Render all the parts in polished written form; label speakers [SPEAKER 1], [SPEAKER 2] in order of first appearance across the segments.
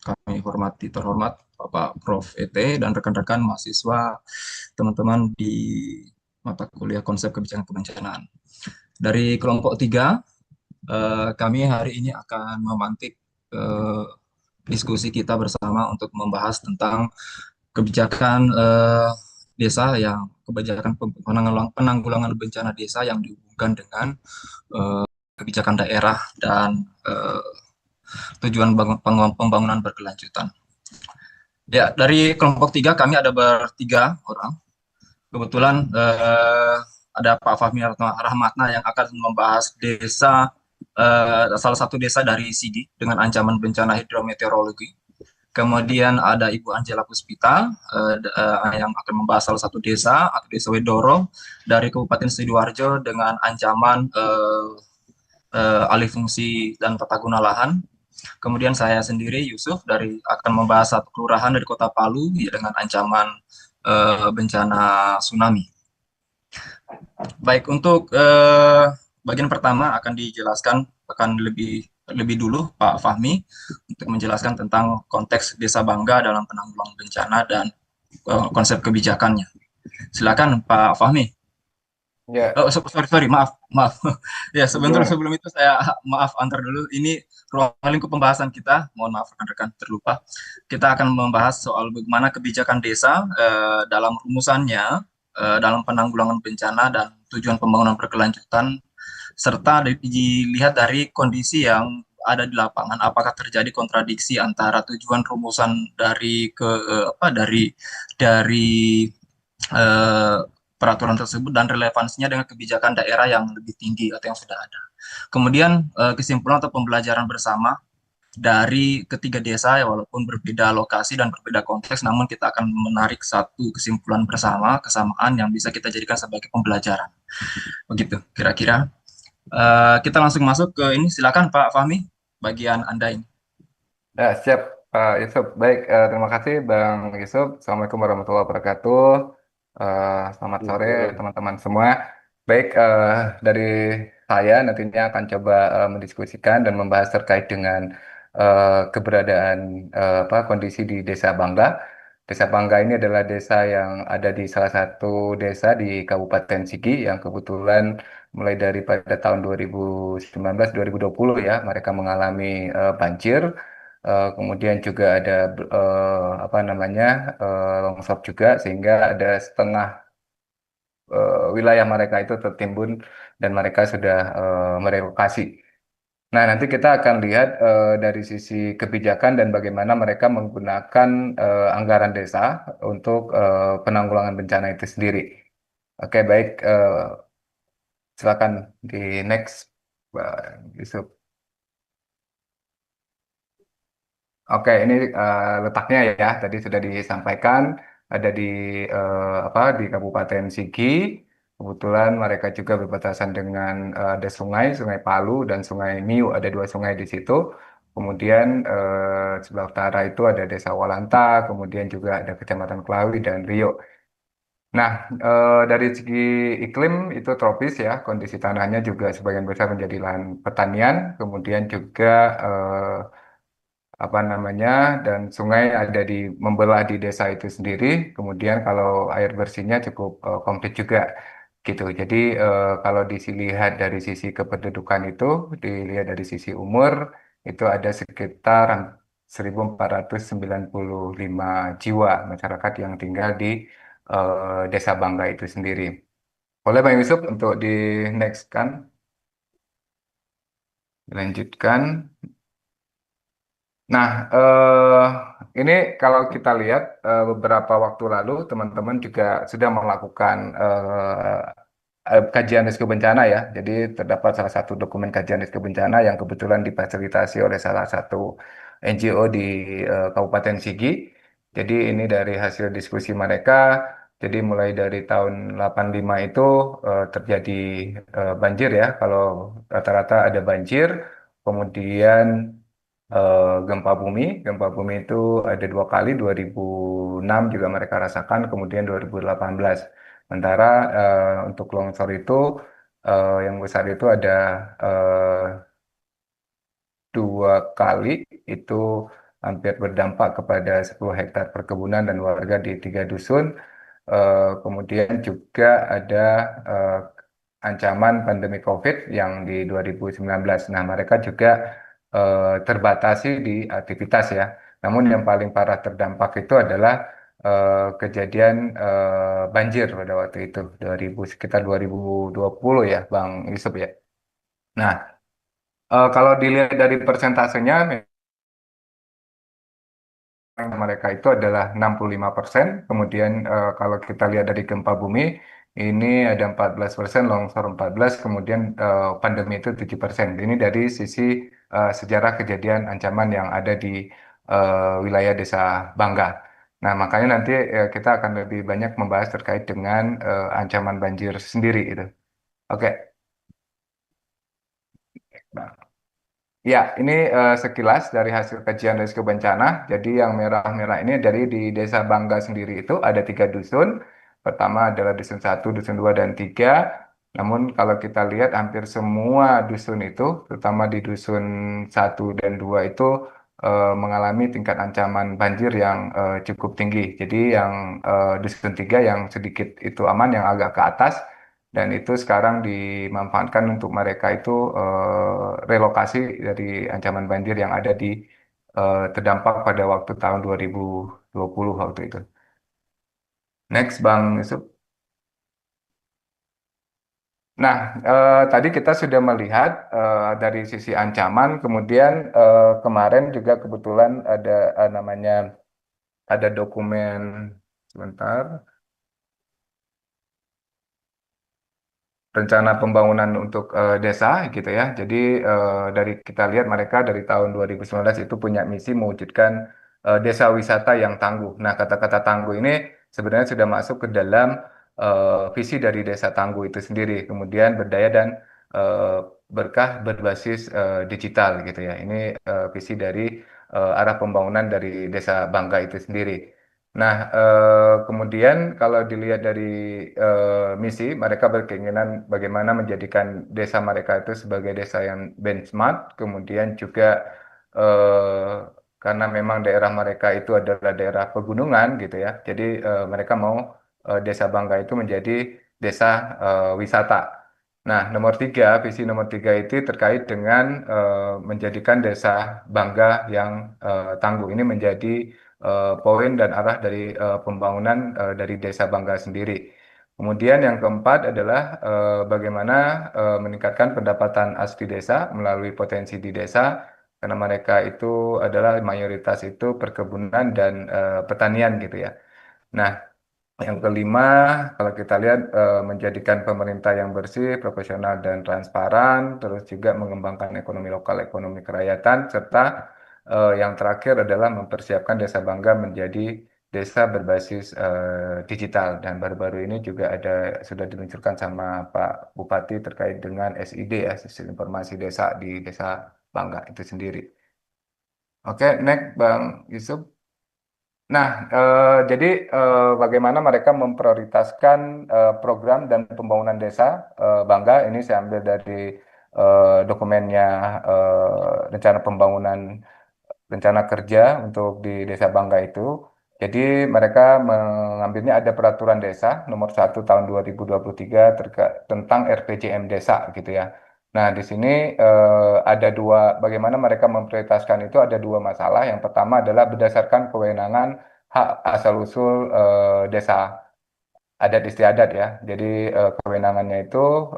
[SPEAKER 1] kami hormati terhormat Bapak Prof. ET dan rekan-rekan mahasiswa teman-teman di mata kuliah konsep kebijakan kebencanaan. Dari kelompok 3, kami hari ini akan memantik eh, diskusi kita bersama untuk membahas tentang kebijakan desa yang kebijakan penanggulangan bencana desa yang dihubungkan dengan kebijakan daerah dan tujuan pembangunan berkelanjutan. Ya, dari kelompok 3 kami ada bertiga orang. Kebetulan ada Pak Fahmi Rahmatna yang akan membahas desa, salah satu desa dari Sigi dengan ancaman bencana hidrometeorologi. Kemudian ada Ibu Angela Puspita yang akan membahas salah satu desa atau desa Wedoro dari Kabupaten Sidoarjo dengan ancaman alih fungsi dan tata guna lahan. Kemudian saya sendiri Yusuf akan membahas satu kelurahan dari Kota Palu ya, dengan ancaman bencana tsunami. Baik, untuk bagian pertama akan dijelaskan lebih dulu Pak Fahmi untuk menjelaskan tentang konteks Desa Bangga dalam penanggulangan bencana dan konsep kebijakannya. Silakan Pak Fahmi.
[SPEAKER 2] Ya,
[SPEAKER 1] Oh, sorry, maaf. Ya, sebentar
[SPEAKER 2] gimana?
[SPEAKER 1] sebelum itu saya maaf antar dulu. Ini ruang lingkup pembahasan kita. Mohon maaf rekan-rekan terlupa. Kita akan membahas soal bagaimana kebijakan desa dalam rumusannya, dalam penanggulangan bencana dan tujuan pembangunan berkelanjutan, serta dilihat dari kondisi yang ada di lapangan. Apakah terjadi kontradiksi antara tujuan rumusan dari dari eh, peraturan tersebut dan relevansinya dengan kebijakan daerah yang lebih tinggi atau yang sudah ada. Kemudian kesimpulan atau pembelajaran bersama dari ketiga desa ya walaupun berbeda lokasi dan berbeda konteks, namun kita akan menarik satu kesimpulan bersama, kesamaan yang bisa kita jadikan sebagai pembelajaran. Begitu kira-kira. Kita langsung masuk ke ini. Silakan Pak Fahmi, bagian Anda ini.
[SPEAKER 2] Ya, siap, Pak Yusuf. Baik, terima kasih Bang Yusuf. Assalamualaikum warahmatullahi wabarakatuh. Selamat sore teman-teman semua. Baik, dari saya nantinya akan coba mendiskusikan dan membahas terkait dengan keberadaan kondisi di Desa Bangga. Desa Bangga ini adalah desa yang ada di salah satu desa di Kabupaten Sigi yang kebetulan mulai daripada tahun 2019-2020 ya mereka mengalami banjir. Kemudian juga ada apa namanya longsor juga sehingga ada setengah wilayah mereka itu tertimbun dan mereka sudah merelokasi. Nah, nanti kita akan lihat dari sisi kebijakan dan bagaimana mereka menggunakan anggaran desa untuk penanggulangan bencana itu sendiri. Oke, baik. Silakan di next, Pak Yusuf. Oke, ini letaknya ya, tadi sudah disampaikan ada di di Kabupaten Sigi. Kebetulan mereka juga berbatasan dengan ada sungai, Sungai Palu dan Sungai Miu, ada dua sungai di situ. Kemudian sebelah utara itu ada Desa Walanta, kemudian juga ada Kecamatan Klawi dan Rio. Nah, dari segi iklim itu tropis ya, kondisi tanahnya juga sebagian besar menjadi lahan pertanian, kemudian juga apa namanya dan sungai ada di membelah di desa itu sendiri. Kemudian kalau air bersihnya cukup komplit juga gitu. Jadi kalau dilihat dari sisi kependudukan itu, dilihat dari sisi umur itu ada sekitar 1.495 jiwa masyarakat yang tinggal di Desa Bangga itu sendiri. Boleh Bang Yusuf untuk di next kan, dilanjutkan. Nah, ini kalau kita lihat beberapa waktu lalu teman-teman juga sudah melakukan kajian risiko bencana ya. Jadi terdapat salah satu dokumen kajian risiko bencana yang kebetulan difasilitasi oleh salah satu NGO di Kabupaten Sigi. Jadi ini dari hasil diskusi mereka. Jadi mulai dari tahun 85 itu terjadi banjir ya. Kalau rata-rata ada banjir, kemudian gempa bumi itu ada dua kali, 2006 juga mereka rasakan, kemudian 2018. Sementara untuk longsor itu yang besar itu ada eh, dua kali, itu hampir berdampak kepada 10 hektar perkebunan dan warga di 3 dusun. Kemudian juga ada eh, ancaman pandemi COVID yang di 2019. Nah, mereka juga terbatasi di aktivitas ya. Namun yang paling parah terdampak itu adalah kejadian banjir pada waktu itu, sekitar 2020 ya, Bang Yusuf ya. Nah, kalau dilihat dari persentasenya, mereka itu adalah 65%. Kemudian kalau kita lihat dari gempa bumi, ini ada 14%, longsor 14%, kemudian pandemi itu 7%. Ini dari sisi sejarah kejadian ancaman yang ada di wilayah Desa Bangga. Nah, makanya nanti kita akan lebih banyak membahas terkait dengan ancaman banjir sendiri itu. Oke. Ya, ini sekilas dari hasil kajian risiko bencana. Jadi yang merah-merah ini dari di Desa Bangga sendiri itu ada 3 dusun. Pertama adalah dusun 1, dusun 2, dan 3. Namun kalau kita lihat hampir semua dusun itu, terutama di dusun 1 dan 2 itu mengalami tingkat ancaman banjir yang cukup tinggi. Jadi yang dusun 3 yang sedikit itu aman, yang agak ke atas, dan itu sekarang dimanfaatkan untuk mereka itu relokasi dari ancaman banjir yang ada di terdampak pada waktu tahun 2020 waktu itu. Next, Bang Yusuf. Nah, tadi kita sudah melihat dari sisi ancaman, kemudian kemarin juga kebetulan ada namanya ada dokumen sebentar. Rencana pembangunan untuk desa gitu ya. Jadi dari kita lihat mereka dari tahun 2019 itu punya misi mewujudkan desa wisata yang tangguh. Nah, kata-kata tangguh ini sebenarnya sudah masuk ke dalam visi dari desa tangguh itu sendiri. Kemudian berdaya dan eh, berkah berbasis digital gitu ya. Ini visi dari arah pembangunan dari desa Bangga itu sendiri. Nah, kemudian kalau dilihat dari misi, mereka berkeinginan bagaimana menjadikan desa mereka itu sebagai desa yang benchmark, kemudian juga eh, karena memang daerah mereka itu adalah daerah pegunungan gitu ya, jadi mereka mau desa Bangga itu menjadi desa wisata. Nah, visi nomor 3 itu terkait dengan menjadikan desa Bangga yang tangguh. Ini menjadi poin dan arah dari pembangunan dari Desa Bangga sendiri. Kemudian yang keempat adalah bagaimana meningkatkan pendapatan asli desa melalui potensi di desa, karena mereka itu adalah mayoritas itu perkebunan dan pertanian gitu ya. Nah, yang kelima, kalau kita lihat menjadikan pemerintah yang bersih, profesional dan transparan, terus juga mengembangkan ekonomi lokal, ekonomi kerakyatan, serta yang terakhir adalah mempersiapkan Desa Bangga menjadi desa berbasis digital. Dan baru-baru ini juga ada sudah diluncurkan sama Pak Bupati terkait dengan SID ya, Sistem Informasi Desa di Desa Bangga itu sendiri. Oke, next Bang Yusuf. Nah, jadi bagaimana mereka memprioritaskan program dan pembangunan desa Bangga ini saya ambil dari dokumennya rencana pembangunan rencana kerja untuk di Desa Bangga itu. Jadi mereka mengambilnya ada peraturan desa nomor 1 tahun 2023 tentang RPJM desa gitu ya. Nah, di sini ada bagaimana mereka memprioritaskan itu ada dua masalah. Yang pertama adalah berdasarkan kewenangan hak asal-usul desa adat istiadat ya. Jadi kewenangannya itu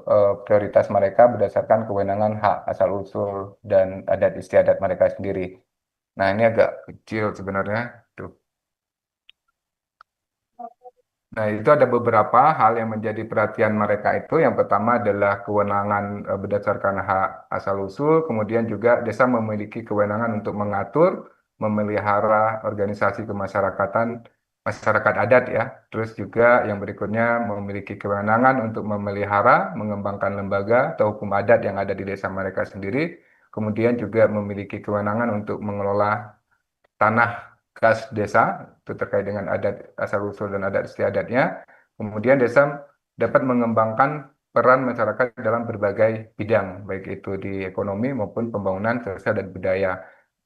[SPEAKER 2] prioritas mereka berdasarkan kewenangan hak asal-usul dan adat istiadat mereka sendiri. Nah, ini agak kecil sebenarnya. Tuh. Nah, itu ada beberapa hal yang menjadi perhatian mereka itu. Yang pertama adalah kewenangan berdasarkan hak asal-usul, kemudian juga desa memiliki kewenangan untuk mengatur, memelihara organisasi kemasyarakatan, masyarakat adat ya. Terus juga yang berikutnya memiliki kewenangan untuk memelihara, mengembangkan lembaga atau hukum adat yang ada di desa mereka sendiri. Kemudian juga memiliki kewenangan untuk mengelola tanah kas desa itu terkait dengan adat asal-usul dan adat istiadatnya. Kemudian desa dapat mengembangkan peran masyarakat dalam berbagai bidang, baik itu di ekonomi maupun pembangunan sosial dan budaya.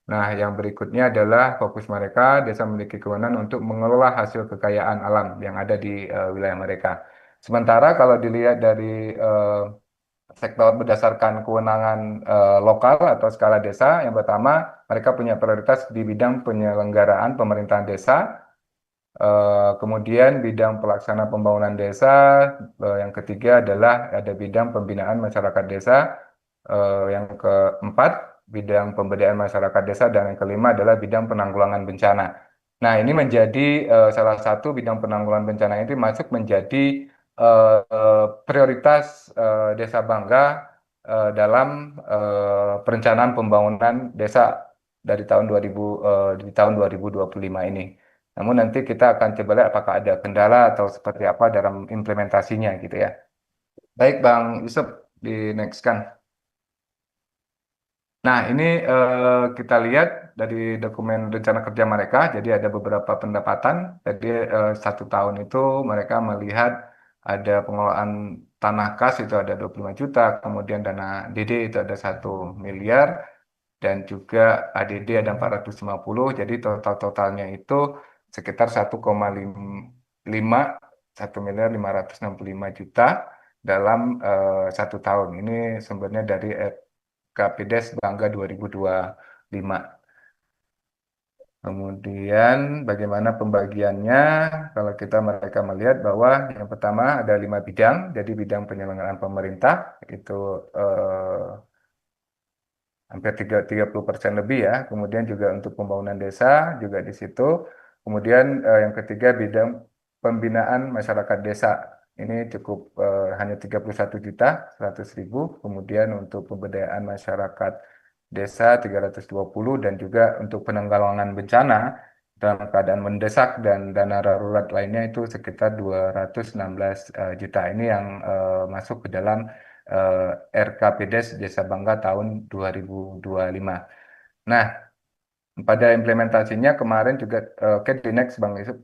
[SPEAKER 2] Nah, yang berikutnya adalah fokus mereka, desa memiliki kewenangan untuk mengelola hasil kekayaan alam yang ada di wilayah mereka. Sementara kalau dilihat dari sektor berdasarkan kewenangan lokal atau skala desa, yang pertama mereka punya prioritas di bidang penyelenggaraan pemerintahan desa. Kemudian bidang pelaksana pembangunan desa, yang ketiga adalah ada bidang pembinaan masyarakat desa, yang keempat bidang pemberdayaan masyarakat desa, dan yang kelima adalah bidang penanggulangan bencana. Nah, ini menjadi salah satu bidang penanggulangan bencana itu masuk menjadi prioritas Desa Bangga dalam perencanaan pembangunan desa dari tahun 2000 di tahun 2025 ini. Namun nanti kita akan coba lihat apakah ada kendala atau seperti apa dalam implementasinya gitu ya. Baik Bang Yusuf, di next kan. Nah ini kita lihat dari dokumen rencana kerja mereka, jadi ada beberapa pendapatan. Jadi 1 tahun itu mereka melihat ada pengelolaan tanah kas itu ada 25 juta, kemudian dana DD itu ada 1 miliar, dan juga ADD ada 450, jadi totalnya itu sekitar 1,5 1.565.000.000 dalam 1 tahun. Ini sumbernya dari KPDes Bangga 2025. Kemudian bagaimana pembagiannya? Kalau kita mereka melihat bahwa yang pertama ada 5 bidang, jadi bidang penyelenggaraan pemerintah itu eh, hampir 30% lebih ya. Kemudian juga untuk pembangunan desa juga di situ. Kemudian yang ketiga bidang pembinaan masyarakat desa. Ini cukup hanya 31.100.000. Kemudian untuk pemberdayaan masyarakat desa 320, dan juga untuk penanggulangan bencana dalam keadaan mendesak dan dana darurat lainnya itu sekitar 216 juta. Ini yang masuk ke dalam RKPDes Desa Bangga tahun 2025. Nah, pada implementasinya kemarin juga, oke di next Bang Yusuf.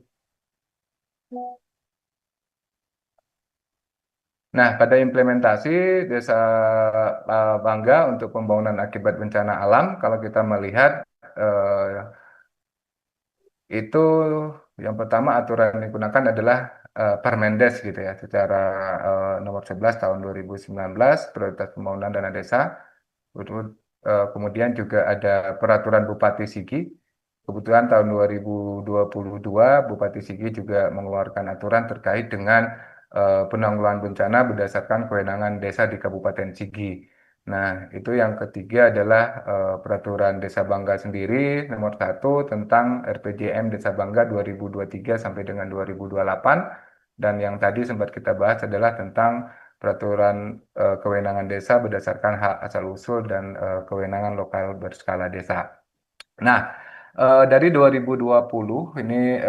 [SPEAKER 2] Nah, pada implementasi Desa Bangga untuk pembangunan akibat bencana alam, kalau kita melihat itu yang pertama aturan yang digunakan adalah Permendes gitu ya, secara nomor 11 tahun 2019 prioritas pembangunan dana desa. Kemudian juga ada peraturan Bupati Sigi. Kebetulan tahun 2022 Bupati Sigi juga mengeluarkan aturan terkait dengan penanggulangan bencana berdasarkan kewenangan desa di Kabupaten Sigi. Nah, itu yang ketiga adalah peraturan Desa Bangga sendiri nomor 1 tentang RPJM Desa Bangga 2023 sampai dengan 2028. Dan yang tadi sempat kita bahas adalah tentang peraturan kewenangan desa berdasarkan hak asal usul dan kewenangan lokal berskala desa. Nah, dari 2020 ini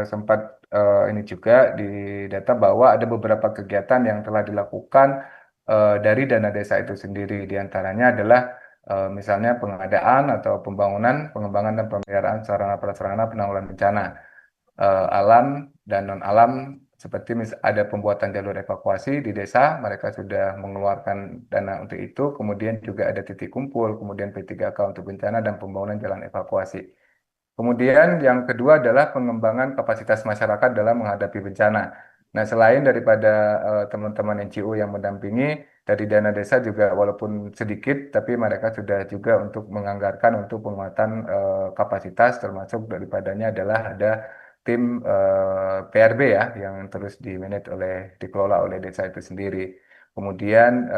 [SPEAKER 2] sempat ini juga di data bahwa ada beberapa kegiatan yang telah dilakukan dari dana desa itu sendiri. Di antaranya adalah misalnya pengadaan atau pembangunan, pengembangan dan pemeliharaan sarana prasarana penanggulangan bencana alam dan non alam, seperti ada pembuatan jalur evakuasi di desa, mereka sudah mengeluarkan dana untuk itu, kemudian juga ada titik kumpul, kemudian P3K untuk bencana dan pembangunan jalan evakuasi. Kemudian yang kedua adalah pengembangan kapasitas masyarakat dalam menghadapi bencana. Nah, selain daripada teman-teman NGO yang mendampingi dari dana desa juga walaupun sedikit, tapi mereka sudah juga untuk menganggarkan untuk penguatan kapasitas, termasuk daripadanya adalah ada tim PRB ya yang terus dimanage dikelola oleh desa itu sendiri. Kemudian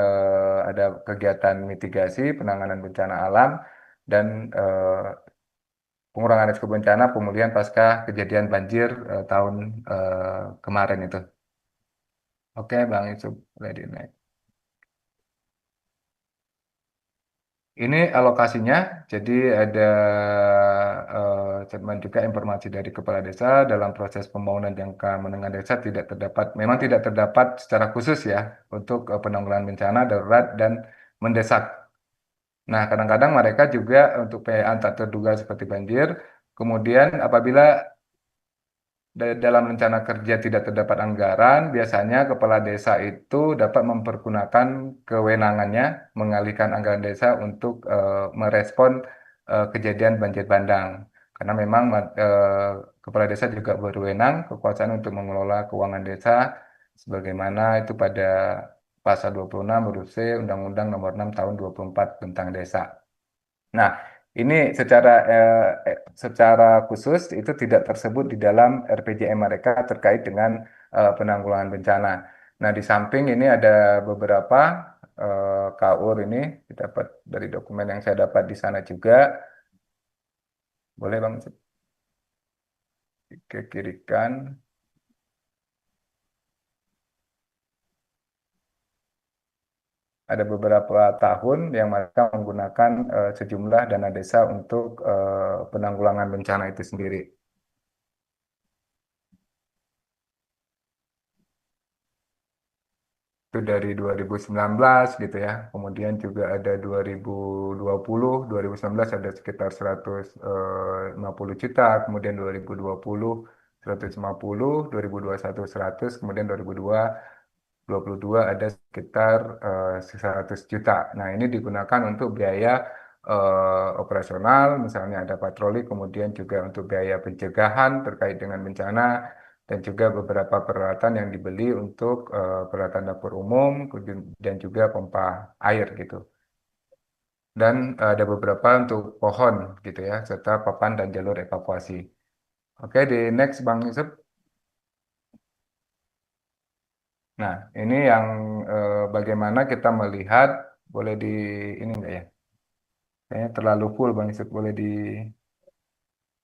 [SPEAKER 2] ada kegiatan mitigasi, penanganan bencana alam, dan pengurangan risiko bencana, pemulihan pasca kejadian banjir tahun kemarin itu. Oke, Bang Yusuf, ready next. Ini alokasinya, jadi ada statement juga informasi dari Kepala Desa dalam proses pembangunan jangka menengah desa memang tidak terdapat secara khusus ya untuk penanggulangan bencana darurat dan mendesak. Nah, kadang-kadang mereka juga untuk PA tak terduga seperti banjir. Kemudian apabila dalam rencana kerja tidak terdapat anggaran, biasanya kepala desa itu dapat mempergunakan kewenangannya mengalihkan anggaran desa untuk merespon kejadian banjir bandang. Karena memang kepala desa juga berwenang kekuasaan untuk mengelola keuangan desa sebagaimana itu pada Pasal 26 huruf C Undang-Undang Nomor 6 Tahun 24 tentang Desa. Nah, ini secara khusus itu tidak tersebut di dalam RPJM mereka terkait dengan penanggulangan bencana. Nah, di samping ini ada beberapa KUR ini didapat dari dokumen yang saya dapat di sana juga. Boleh Bang ke kirikan. Ada beberapa tahun yang mereka menggunakan sejumlah dana desa untuk penanggulangan bencana itu sendiri. Itu dari 2019 gitu ya. Kemudian juga ada 2020, 2019 ada sekitar 150 juta, kemudian 2020 150, 2021 100, kemudian 2022 ada sekitar 100 juta. Nah, ini digunakan untuk biaya operasional, misalnya ada patroli, kemudian juga untuk biaya pencegahan terkait dengan bencana, dan juga beberapa peralatan yang dibeli untuk peralatan dapur umum dan juga pompa air gitu. Dan ada beberapa untuk pohon gitu ya, serta papan dan jalur evakuasi. Oke, di next Bang Yusuf. Nah, ini yang bagaimana kita melihat, boleh di ini enggak ya? Kayaknya terlalu full Bang Yusuf, boleh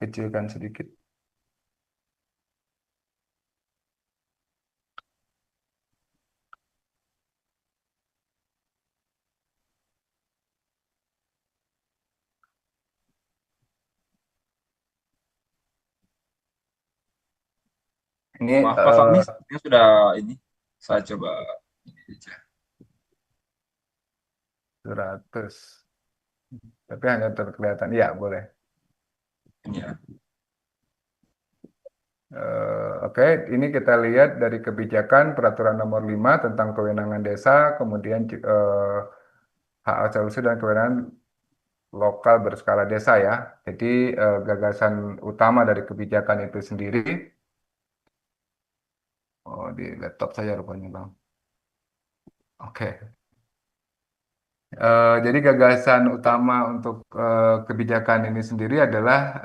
[SPEAKER 2] dikecilkan sedikit. Ini
[SPEAKER 1] Maaf Pak Fahmi, sepertinya sudah ini. Saya coba ini aja.
[SPEAKER 2] 100, tapi hanya terkelihatan. Iya, boleh.
[SPEAKER 1] Ini ya.
[SPEAKER 2] Oke, ini kita lihat dari kebijakan Peraturan Nomor 5 tentang kewenangan desa, kemudian hak asal usul dan kewenangan lokal berskala desa ya. Jadi gagasan utama dari kebijakan itu sendiri, oh di laptop saya rupanya Bang. Oke. Jadi gagasan utama untuk kebijakan ini sendiri adalah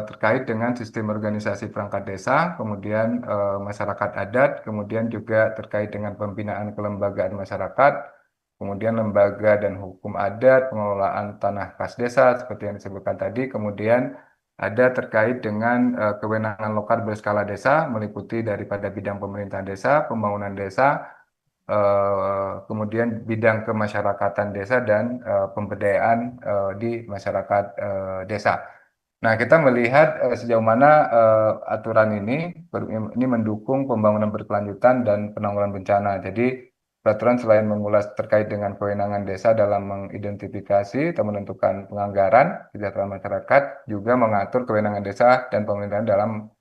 [SPEAKER 2] terkait dengan sistem organisasi perangkat desa, kemudian masyarakat adat, kemudian juga terkait dengan pembinaan kelembagaan masyarakat, kemudian lembaga dan hukum adat, pengelolaan tanah kas desa seperti yang disebutkan tadi, kemudian ada terkait dengan kewenangan lokal berskala desa, meliputi daripada bidang pemerintahan desa, pembangunan desa, kemudian bidang kemasyarakatan desa dan pemberdayaan di masyarakat desa. Nah, kita melihat sejauh mana aturan ini mendukung pembangunan berkelanjutan dan penanggulangan bencana. Jadi, peraturan selain mengulas terkait dengan kewenangan desa dalam mengidentifikasi atau menentukan penganggaran kesejahteraan masyarakat, juga mengatur kewenangan desa dan pemerintahan dalam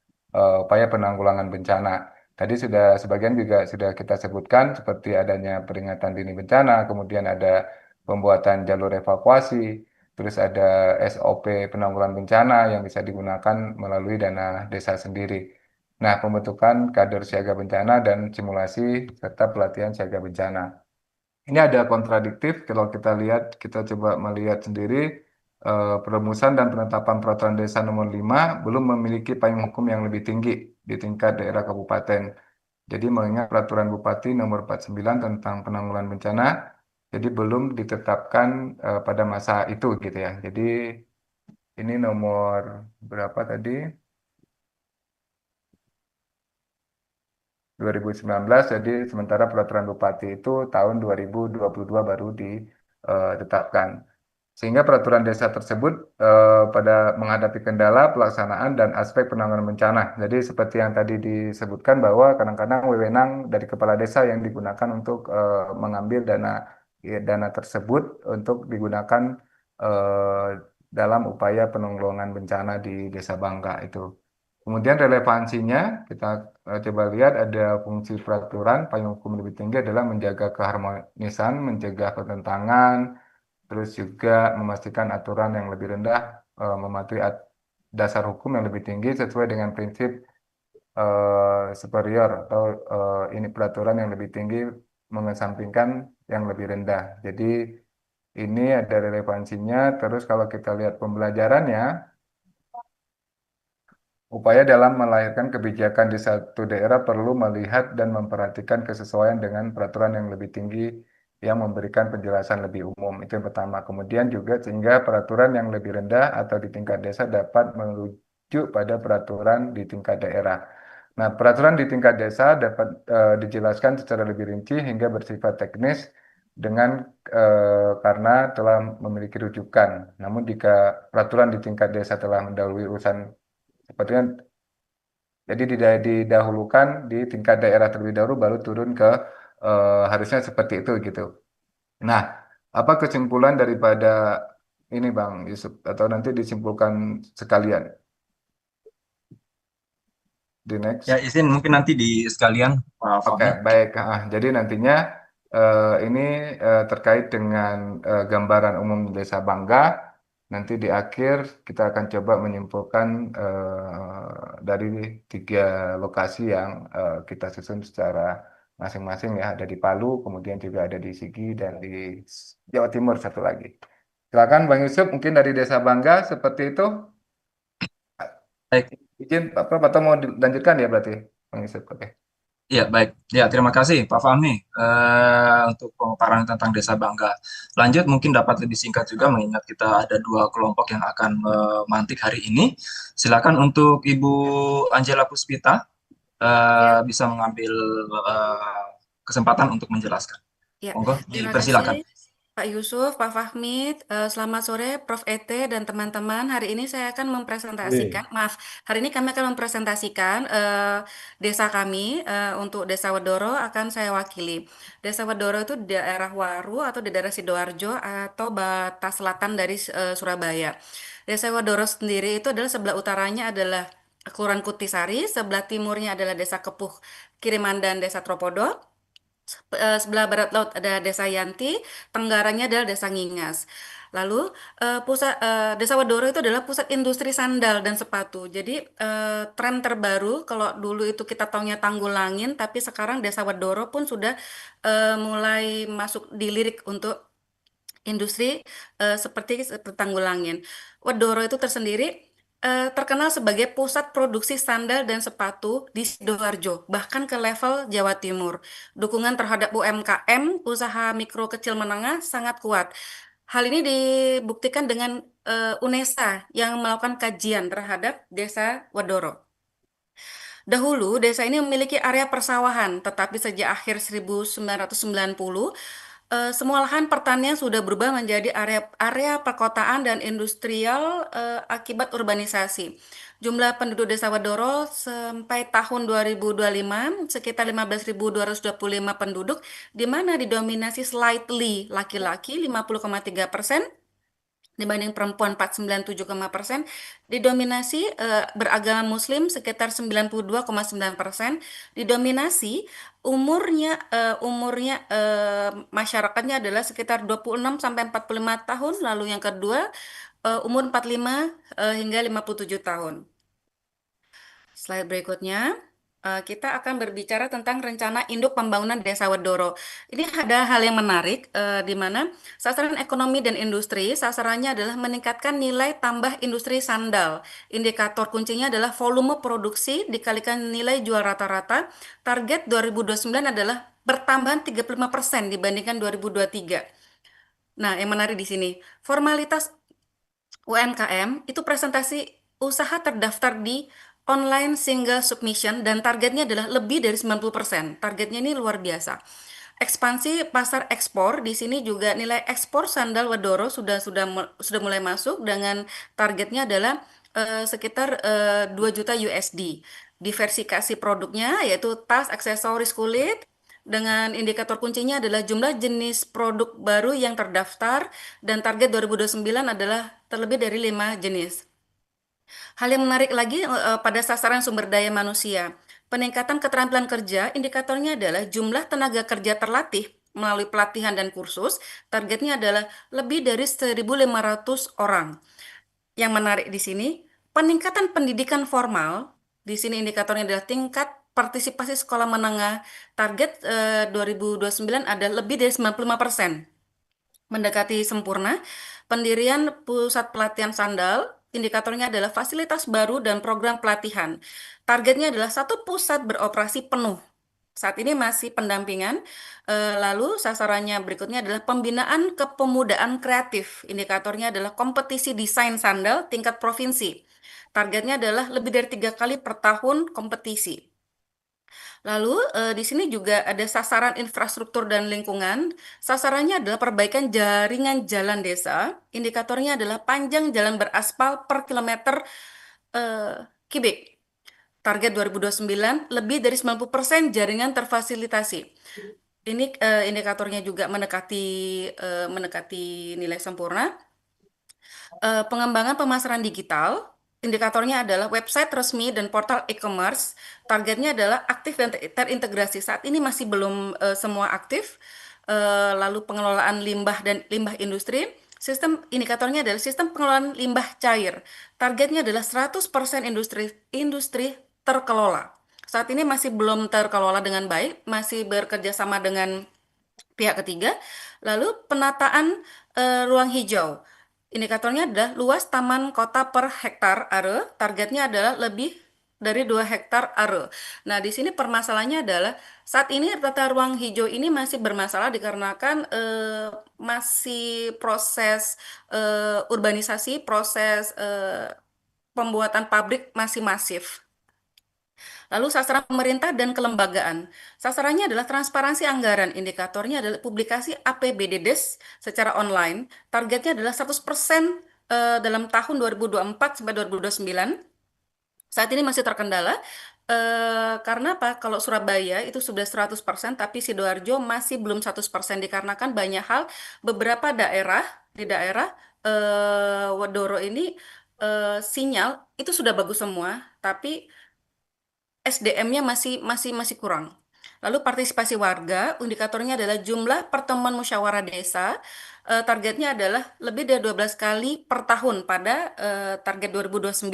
[SPEAKER 2] upaya penanggulangan bencana. Tadi sudah sebagian juga sudah kita sebutkan seperti adanya peringatan dini bencana, kemudian ada pembuatan jalur evakuasi, terus ada SOP penanggulangan bencana yang bisa digunakan melalui dana desa sendiri. Nah, pembentukan kader siaga bencana dan simulasi serta pelatihan siaga bencana. Ini ada kontradiktif kalau kita lihat, kita coba melihat sendiri perumusan dan penetapan peraturan desa nomor 5 belum memiliki payung hukum yang lebih tinggi di tingkat daerah kabupaten. Jadi mengingat peraturan Bupati nomor 49 tentang penanggulangan bencana, jadi belum ditetapkan pada masa itu gitu ya. Jadi ini nomor berapa tadi? 2019, jadi sementara peraturan Bupati itu tahun 2022 baru ditetapkan. Sehingga peraturan desa tersebut pada menghadapi kendala pelaksanaan dan aspek penanggulangan bencana. Jadi seperti yang tadi disebutkan bahwa kadang-kadang wewenang dari kepala desa yang digunakan untuk mengambil dana tersebut untuk digunakan eh, dalam upaya penanggulangan bencana di Desa Bangka itu. Kemudian relevansinya kita coba lihat ada fungsi peraturan payung hukum lebih tinggi adalah menjaga keharmonisan, mencegah pertentangan, terus juga memastikan aturan yang lebih rendah mematuhi dasar hukum yang lebih tinggi sesuai dengan prinsip superior atau ini peraturan yang lebih tinggi mengesampingkan yang lebih rendah. Jadi ini ada relevansinya. Terus kalau kita lihat pembelajarannya, upaya dalam melahirkan kebijakan di satu daerah perlu melihat dan memperhatikan kesesuaian dengan peraturan yang lebih tinggi yang memberikan penjelasan lebih umum. Itu yang pertama. Kemudian juga sehingga peraturan yang lebih rendah atau di tingkat desa dapat merujuk pada peraturan di tingkat daerah. Nah, peraturan di tingkat desa dapat dijelaskan secara lebih rinci hingga bersifat teknis dengan karena telah memiliki rujukan. Namun jika peraturan di tingkat desa telah mendahului urusan sepertinya jadi didahulukan di tingkat daerah terlebih dahulu baru turun ke harusnya seperti itu gitu. Nah, apa kesimpulan daripada ini Bang Yusuf atau nanti disimpulkan sekalian di
[SPEAKER 1] Ya,
[SPEAKER 2] next?
[SPEAKER 1] izin mungkin nanti di sekalian, Pak
[SPEAKER 2] Oke,
[SPEAKER 1] Fahmi.
[SPEAKER 2] baik. Jadi nantinya ini terkait dengan gambaran umum Desa Bangga. Nanti di akhir kita akan coba menyimpulkan dari tiga lokasi yang kita susun secara masing-masing ya. Ada di Palu, kemudian juga ada di Sigi dan di Jawa Timur satu lagi. Silakan Bang Yusuf, mungkin dari Desa Bangga seperti itu.
[SPEAKER 1] Baik.
[SPEAKER 2] Izin apa atau mau dilanjutkan ya berarti Bang Yusuf? Oke.
[SPEAKER 1] Ya, baik. Ya, terima kasih Pak Fahmi untuk pemaparan tentang Desa Bangga. Lanjut, mungkin dapat lebih singkat juga mengingat kita ada dua kelompok yang akan memantik hari ini. Silakan untuk Ibu Angela Puspita
[SPEAKER 3] Ya,
[SPEAKER 1] bisa mengambil kesempatan untuk menjelaskan.
[SPEAKER 3] ya.
[SPEAKER 1] Monggo,
[SPEAKER 3] Terima
[SPEAKER 1] dipersilakan.
[SPEAKER 3] kasih Pak Yusuf, Pak Fahmi. Selamat sore Prof. ET dan teman-teman. Hari ini saya akan mempresentasikan, maaf, hari ini kami akan mempresentasikan desa kami untuk Desa Wedoro akan saya wakili. Desa Wedoro itu di daerah Waru atau di daerah Sidoarjo atau batas selatan dari Surabaya. Desa Wedoro sendiri itu adalah sebelah utaranya adalah Kelurahan Kutisari, sebelah timurnya adalah Desa Kepuh Kiriman dan Desa Tropodo. Sebelah barat laut ada Desa Yanti, tenggaranya adalah Desa Ngingas. Lalu Desa Wedoro itu adalah pusat industri sandal dan sepatu. Jadi tren terbaru kalau dulu itu kita taunya Tanggulangin, tapi sekarang Desa Wedoro pun sudah mulai masuk dilirik untuk industri seperti Tanggulangin. Wedoro itu tersendiri terkenal sebagai pusat produksi sandal dan sepatu di Sidoarjo, bahkan ke level Jawa Timur. Dukungan terhadap UMKM, usaha mikro kecil menengah sangat kuat. Hal ini dibuktikan dengan UNESA yang melakukan kajian terhadap Desa Wedoro. Dahulu, desa ini memiliki area persawahan, tetapi sejak akhir 1990, semua lahan pertanian sudah berubah menjadi area perkotaan dan industrial akibat urbanisasi. Jumlah penduduk Desa Wadoro sampai tahun 2025 sekitar 15.225 penduduk, di mana didominasi slightly laki-laki 50,3%, dibanding perempuan 49,7%, didominasi beragama Muslim sekitar 92,9%, didominasi umurnya masyarakatnya adalah sekitar 26 sampai 45 tahun, lalu yang kedua umur 45 hingga 57 tahun. Slide berikutnya, kita akan berbicara tentang rencana induk pembangunan Desa Wedoro. Ini ada hal yang menarik, di mana sasaran ekonomi dan industri, sasarannya adalah meningkatkan nilai tambah industri sandal. Indikator kuncinya adalah volume produksi dikalikan nilai jual rata-rata. Target 2029 adalah pertambahan 35% dibandingkan 2023. Nah, yang menarik di sini, formalitas UMKM itu presentasi usaha terdaftar di online single submission dan targetnya adalah lebih dari 90%. Targetnya ini luar biasa. Ekspansi pasar ekspor di sini juga nilai ekspor sandal Wedoro sudah mulai masuk dengan targetnya adalah sekitar 2 juta USD. Diversifikasi produknya yaitu tas, aksesoris kulit, dengan indikator kuncinya adalah jumlah jenis produk baru yang terdaftar dan target 2029 adalah terlebih dari 5 jenis. Hal yang menarik lagi pada sasaran sumber daya manusia. Peningkatan keterampilan kerja, indikatornya adalah jumlah tenaga kerja terlatih melalui pelatihan dan kursus. Targetnya adalah lebih dari 1.500 orang. Yang menarik di sini, peningkatan pendidikan formal, di sini indikatornya adalah tingkat partisipasi sekolah menengah. Target 2029 ada lebih dari 95%, mendekati sempurna. Pendirian pusat pelatihan sandal, indikatornya adalah fasilitas baru dan program pelatihan. Targetnya adalah satu pusat beroperasi penuh. Saat ini masih pendampingan. Lalu sasarannya berikutnya adalah pembinaan kepemudaan kreatif. Indikatornya adalah kompetisi desain sandal tingkat provinsi. Targetnya adalah lebih dari 3 kali per tahun kompetisi. Lalu di sini juga ada sasaran infrastruktur dan lingkungan. Sasarannya adalah perbaikan jaringan jalan desa. Indikatornya adalah panjang jalan beraspal per kilometer kubik. Target 2029 lebih dari 90% jaringan terfasilitasi. Ini indikatornya juga mendekati nilai sempurna. Pengembangan pemasaran digital, indikatornya adalah website resmi dan portal e-commerce. Targetnya adalah aktif dan terintegrasi. Saat ini masih belum semua aktif. Lalu pengelolaan limbah dan limbah industri. Sistem indikatornya adalah sistem pengelolaan limbah cair. Targetnya adalah 100% industri terkelola. Saat ini masih belum terkelola dengan baik, masih bekerja sama dengan pihak ketiga. Lalu penataan ruang hijau. Indikatornya adalah luas taman kota per hektar area. Targetnya adalah lebih dari 2 hektar area. Nah, di sini permasalahannya adalah saat ini tata ruang hijau ini masih bermasalah dikarenakan masih proses urbanisasi, proses pembuatan pabrik masih masif. Lalu sasaran pemerintah dan kelembagaan. Sasarannya adalah transparansi anggaran. Indikatornya adalah publikasi APBDes secara online. Targetnya adalah 100% dalam tahun 2024 sampai 2029. Saat ini masih terkendala. Karena apa? Kalau Surabaya itu sudah 100%, tapi Sidoarjo masih belum 100% dikarenakan banyak hal. Beberapa daerah, di daerah Wedoro ini sinyal itu sudah bagus semua, tapi SDM-nya masih kurang. Lalu partisipasi warga, indikatornya adalah jumlah pertemuan musyawarah desa. Targetnya adalah lebih dari 12 kali per tahun pada target 2029.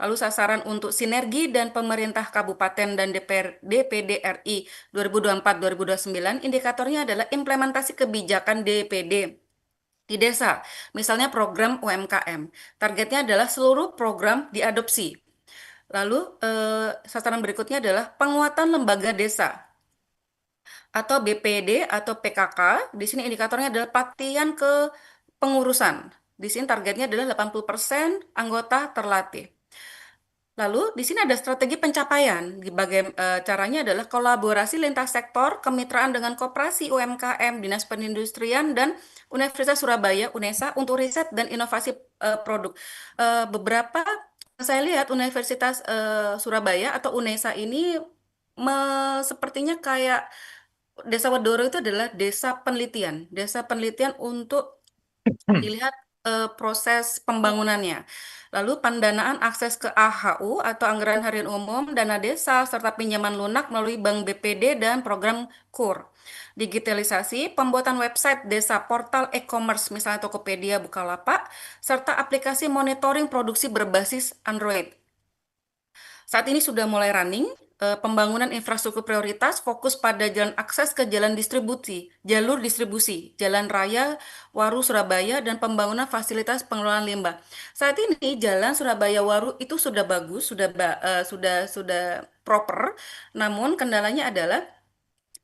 [SPEAKER 3] Lalu sasaran untuk sinergi dan pemerintah kabupaten dan DPD RI 2024-2029, indikatornya adalah implementasi kebijakan DPD di desa. Misalnya program UMKM. Targetnya adalah seluruh program diadopsi. Lalu sasaran berikutnya adalah penguatan lembaga desa atau BPD atau PKK. Di sini indikatornya adalah pelatihan ke pengurusan. Di sini targetnya adalah 80% anggota terlatih. Lalu di sini ada strategi pencapaian. Caranya adalah kolaborasi lintas sektor, kemitraan dengan koperasi UMKM, Dinas Perindustrian dan Universitas Surabaya (UNESA) untuk riset dan inovasi produk. Beberapa saya lihat Universitas Surabaya atau UNESA ini sepertinya kayak Desa Wedoro itu adalah desa penelitian untuk dilihat proses pembangunannya. Lalu pendanaan akses ke AHU atau Anggaran Harian Umum, dana desa, serta pinjaman lunak melalui Bank BPD dan program KUR. Digitalisasi, pembuatan website desa, portal e-commerce, misalnya Tokopedia, Bukalapak, serta aplikasi monitoring produksi berbasis Android. Saat ini sudah mulai running. Pembangunan infrastruktur prioritas fokus pada jalan akses ke jalur distribusi, jalan raya Waru Surabaya, dan pembangunan fasilitas pengelolaan limbah. Saat ini jalan Surabaya Waru itu sudah bagus, sudah proper. Namun kendalanya adalah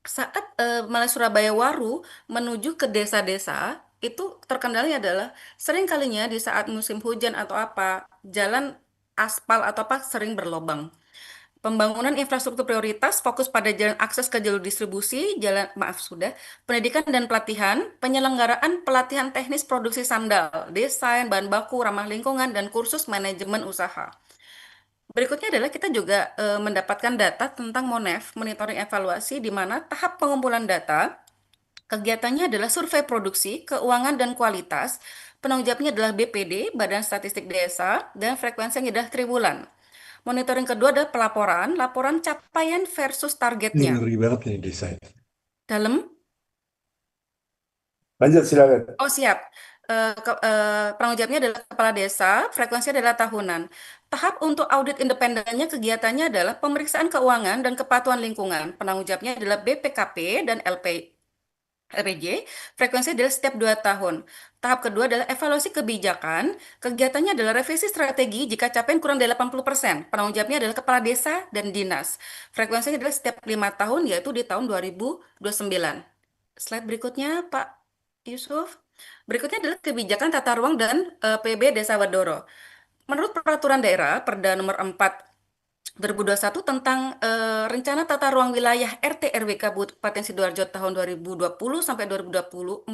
[SPEAKER 3] saat Malai Surabaya Waru menuju ke desa-desa itu terkendalanya adalah sering kalinya di saat musim hujan atau apa jalan aspal atau apa sering berlobang. Pembangunan infrastruktur prioritas fokus pada jalan akses ke jalur distribusi, pendidikan dan pelatihan, penyelenggaraan pelatihan teknis produksi sandal, desain, bahan baku, ramah lingkungan, dan kursus manajemen usaha. Berikutnya adalah kita juga mendapatkan data tentang MONEF, monitoring evaluasi, di mana tahap pengumpulan data, kegiatannya adalah survei produksi, keuangan, dan kualitas. Penanggung jawabnya adalah BPD, Badan Statistik Desa, dan frekuensinya adalah triwulan. Monitoring kedua adalah laporan capaian versus
[SPEAKER 4] Ini
[SPEAKER 3] targetnya.
[SPEAKER 4] ngeri banget nih desain.
[SPEAKER 3] Dalam
[SPEAKER 4] Lanjut, silakan.
[SPEAKER 3] Oh siap. Penanggung jawabnya adalah kepala desa, frekuensinya adalah tahunan. Tahap untuk audit independennya kegiatannya adalah pemeriksaan keuangan dan kepatuhan lingkungan. Penanggung jawabnya adalah BPKP dan LPJ, frekuensinya adalah setiap 2 tahun. Tahap kedua adalah evaluasi kebijakan, kegiatannya adalah revisi strategi jika capaian kurang dari 80%. Penanggung jawabnya adalah kepala desa dan dinas. Frekuensinya adalah setiap 5 tahun, yaitu di tahun 2029. Slide berikutnya, Pak Yusuf. Berikutnya adalah kebijakan tata ruang dan PB Desa Wadoro. Menurut Peraturan Daerah Perda Nomor 4 2021 tentang Rencana Tata Ruang Wilayah RT RW Kabupaten Sidoarjo tahun 2020 sampai 2040,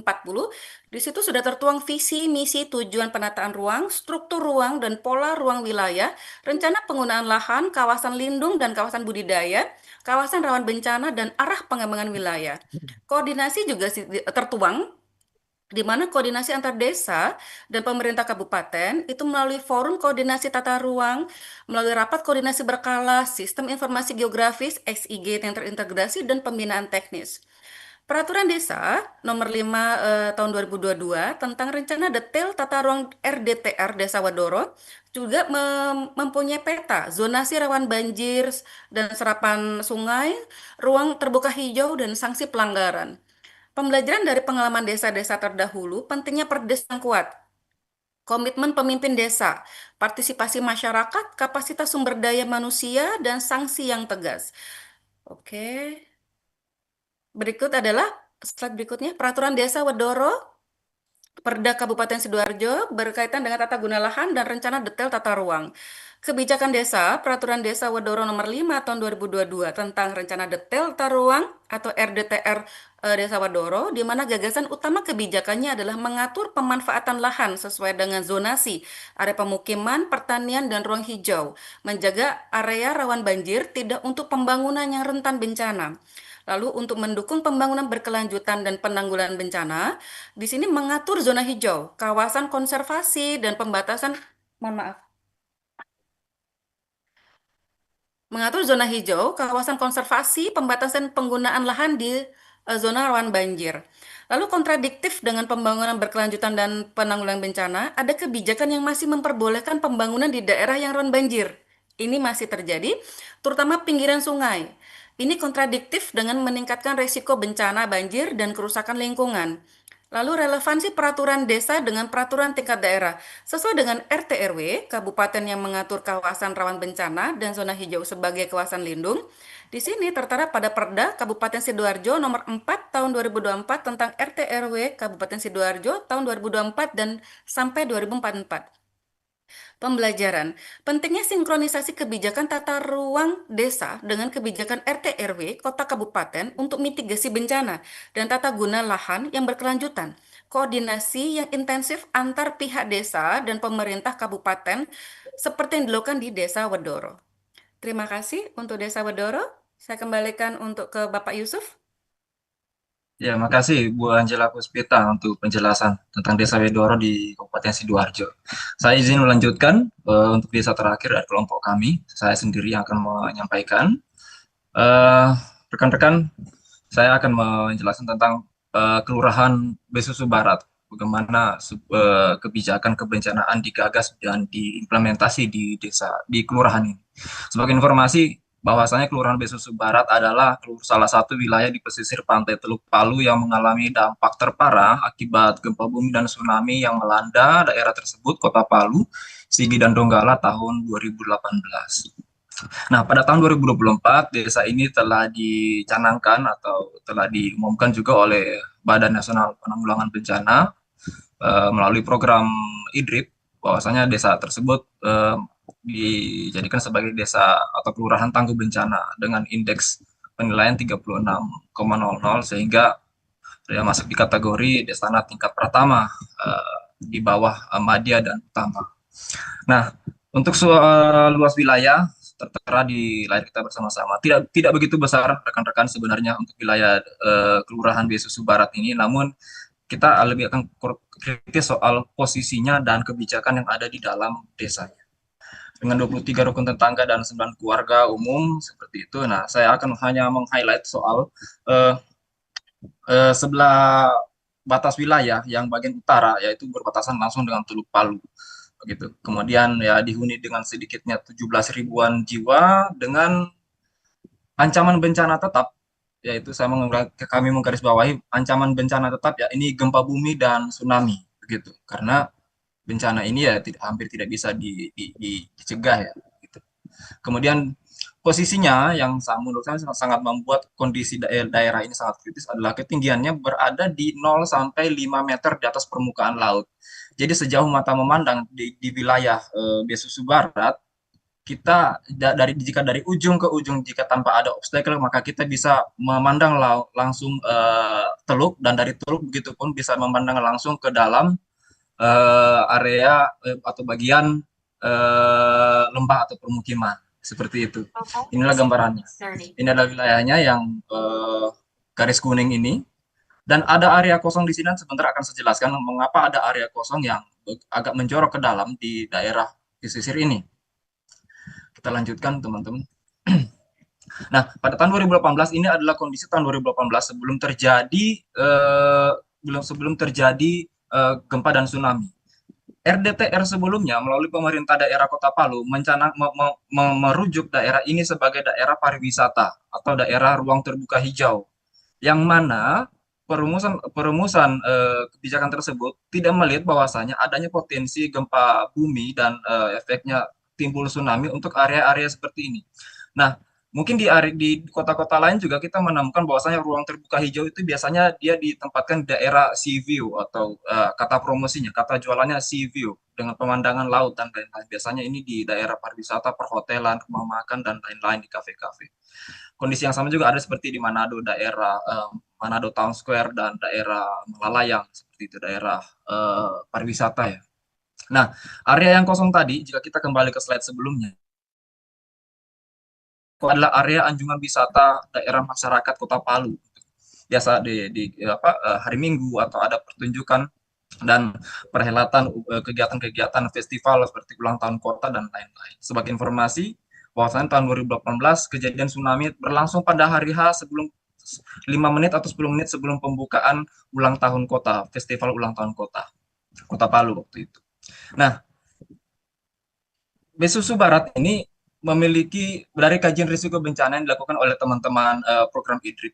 [SPEAKER 3] di situ sudah tertuang visi, misi, tujuan penataan ruang, struktur ruang dan pola ruang wilayah, rencana penggunaan lahan, kawasan lindung dan kawasan budidaya, kawasan rawan bencana dan arah pengembangan wilayah. Koordinasi juga tertuang di mana koordinasi antar desa dan pemerintah kabupaten itu melalui forum koordinasi tata ruang, melalui rapat koordinasi berkala, sistem informasi geografis, XIG yang terintegrasi, dan pembinaan teknis. Peraturan Desa Nomor 5 Tahun 2022 tentang Rencana Detail Tata Ruang RDTR Desa Wadoro juga mempunyai peta zonasi rawan banjir dan serapan sungai, ruang terbuka hijau, dan sanksi pelanggaran. Pembelajaran dari pengalaman desa-desa terdahulu, pentingnya perdes yang kuat, komitmen pemimpin desa, partisipasi masyarakat, kapasitas sumber daya manusia, dan sanksi yang tegas. Oke, berikut adalah slide berikutnya, Peraturan Desa Wedoro, Perda Kabupaten Sidoarjo berkaitan dengan tata guna lahan dan rencana detail tata ruang. Kebijakan Desa, Peraturan Desa Wedoro Nomor 5 Tahun 2022 tentang Rencana Detail Tata Ruang atau RDTR Desa Wedoro, di mana gagasan utama kebijakannya adalah mengatur pemanfaatan lahan sesuai dengan zonasi, area pemukiman, pertanian, dan ruang hijau, menjaga area rawan banjir tidak untuk pembangunan yang rentan bencana. Lalu untuk mendukung pembangunan berkelanjutan dan penanggulangan bencana, di sini mengatur zona hijau, kawasan konservasi dan pembatasan, mohon maaf, mengatur zona hijau, kawasan konservasi, pembatasan penggunaan lahan di zona rawan banjir. Lalu kontradiktif dengan pembangunan berkelanjutan dan penanggulangan bencana, ada kebijakan yang masih memperbolehkan pembangunan di daerah yang rawan banjir. Ini masih terjadi, terutama pinggiran sungai. Ini kontradiktif dengan meningkatkan risiko bencana banjir dan kerusakan lingkungan. Lalu relevansi peraturan desa dengan peraturan tingkat daerah. Sesuai dengan RT RW, kabupaten yang mengatur kawasan rawan bencana dan zona hijau sebagai kawasan lindung, di sini tertera pada Perda Kabupaten Sidoarjo Nomor 4 Tahun 2024 tentang RT RW Kabupaten Sidoarjo tahun 2024 dan sampai 2044. Pembelajaran, pentingnya sinkronisasi kebijakan tata ruang desa dengan kebijakan RT RW kota kabupaten untuk mitigasi bencana dan tata guna lahan yang berkelanjutan. Koordinasi yang intensif antar pihak desa dan pemerintah kabupaten seperti yang dilakukan di Desa Wedoro. Terima kasih untuk Desa Wedoro. Saya kembalikan untuk ke Bapak Yusuf.
[SPEAKER 1] Ya, makasih Bu Angela Puspita untuk penjelasan tentang Desa Wedoro di Kabupaten Sidoarjo. Saya izin melanjutkan untuk desa terakhir dari kelompok kami. Saya sendiri yang akan menyampaikan. Rekan-rekan, saya akan menjelaskan tentang Kelurahan Besusu Barat. Bagaimana kebijakan kebencanaan digagas dan diimplementasi di desa, di kelurahan ini. Sebagai informasi, bahwasanya Kelurahan Besusu Barat adalah salah satu wilayah di pesisir pantai Teluk Palu yang mengalami dampak terparah akibat gempa bumi dan tsunami yang melanda daerah tersebut, Kota Palu, Sigi dan Donggala tahun 2018. Nah, pada tahun 2024, desa ini telah dicanangkan atau telah diumumkan juga oleh Badan Nasional Penanggulangan Bencana melalui program IDRIP, bahwasanya desa tersebut dijadikan sebagai desa atau kelurahan tangguh bencana dengan indeks penilaian 36,00 sehingga dia masuk di kategori desa tingkat pertama di bawah Madya dan Utama. Nah, untuk luas wilayah tertera di layar kita bersama-sama. Tidak begitu besar rekan-rekan sebenarnya untuk wilayah Kelurahan Besusu Barat ini, namun kita lebih akan kritis soal posisinya dan kebijakan yang ada di dalam desanya. Dengan 23 rukun tetangga dan 9 keluarga umum seperti itu. Nah, saya akan hanya meng-highlight soal sebelah batas wilayah yang bagian utara, yaitu berbatasan langsung dengan Teluk Palu. Begitu. Kemudian ya dihuni dengan sedikitnya 17 ribuan jiwa dengan ancaman bencana tetap, yaitu kami menggarisbawahi ancaman bencana tetap ya ini gempa bumi dan tsunami begitu. Karena bencana ini ya hampir tidak bisa dicegah ya. Gitu. Kemudian posisinya yang menurut saya sangat membuat kondisi daerah ini sangat kritis adalah ketinggiannya berada di 0 sampai 5 meter di atas permukaan laut. Jadi sejauh mata memandang di wilayah Besusu Barat, kita jika dari ujung ke ujung jika tanpa ada obstacle maka kita bisa memandang langsung teluk, dan dari teluk begitu pun bisa memandang langsung ke dalam area atau bagian lembah atau permukiman seperti itu. Inilah gambarannya. Ini adalah wilayahnya yang garis kuning ini, dan ada area kosong di sini. Sebentar akan saya jelaskan mengapa ada area kosong yang agak menjorok ke dalam di daerah pesisir ini. Kita lanjutkan teman-teman. Nah, pada tahun 2018 ini adalah kondisi tahun 2018 sebelum terjadi gempa dan tsunami. RDTR sebelumnya melalui pemerintah daerah Kota Palu merujuk daerah ini sebagai daerah pariwisata atau daerah ruang terbuka hijau, yang mana perumusan kebijakan tersebut tidak melihat bahwasanya adanya potensi gempa bumi dan efeknya timbul tsunami untuk area-area seperti ini. Nah, mungkin di kota-kota lain juga kita menemukan bahwasanya ruang terbuka hijau itu biasanya dia ditempatkan di daerah sea view atau kata promosinya, kata jualannya sea view dengan pemandangan laut dan lain-lain. Biasanya ini di daerah pariwisata, perhotelan, rumah makan dan lain-lain di kafe-kafe. Kondisi yang sama juga ada seperti di Manado, daerah Manado Town Square dan daerah Malalayang, seperti itu daerah pariwisata ya. Nah, area yang kosong tadi, jika kita kembali ke slide sebelumnya, adalah area anjungan wisata daerah masyarakat Kota Palu. Biasa di hari Minggu atau ada pertunjukan dan perhelatan kegiatan-kegiatan festival seperti ulang tahun kota dan lain-lain. Sebagai informasi, bahwasanya tahun 2018 kejadian tsunami berlangsung pada hari H sebelum 5 menit atau 10 menit sebelum pembukaan ulang tahun kota, festival ulang tahun kota Palu waktu itu. Nah, Besusu Barat ini memiliki dari kajian risiko bencana yang dilakukan oleh teman-teman program IDRIP,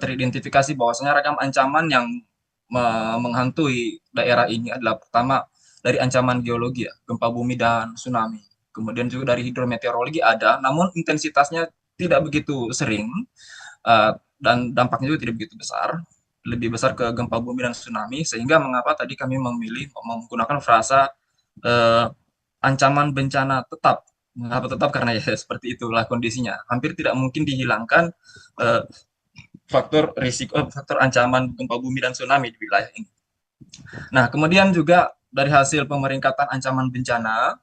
[SPEAKER 1] teridentifikasi bahwasanya ragam ancaman yang menghantui daerah ini adalah pertama dari ancaman geologi ya, gempa bumi dan tsunami. Kemudian juga dari hidrometeorologi ada, namun intensitasnya tidak begitu sering dan dampaknya juga tidak begitu besar. Lebih besar ke gempa bumi dan tsunami, sehingga mengapa tadi kami memilih menggunakan frasa ancaman bencana tetap. Mengapa tetap? Karena ya seperti itulah kondisinya. Hampir tidak mungkin dihilangkan faktor ancaman gempa bumi dan tsunami di wilayah ini. Nah, kemudian juga dari hasil pemeringkatan ancaman bencana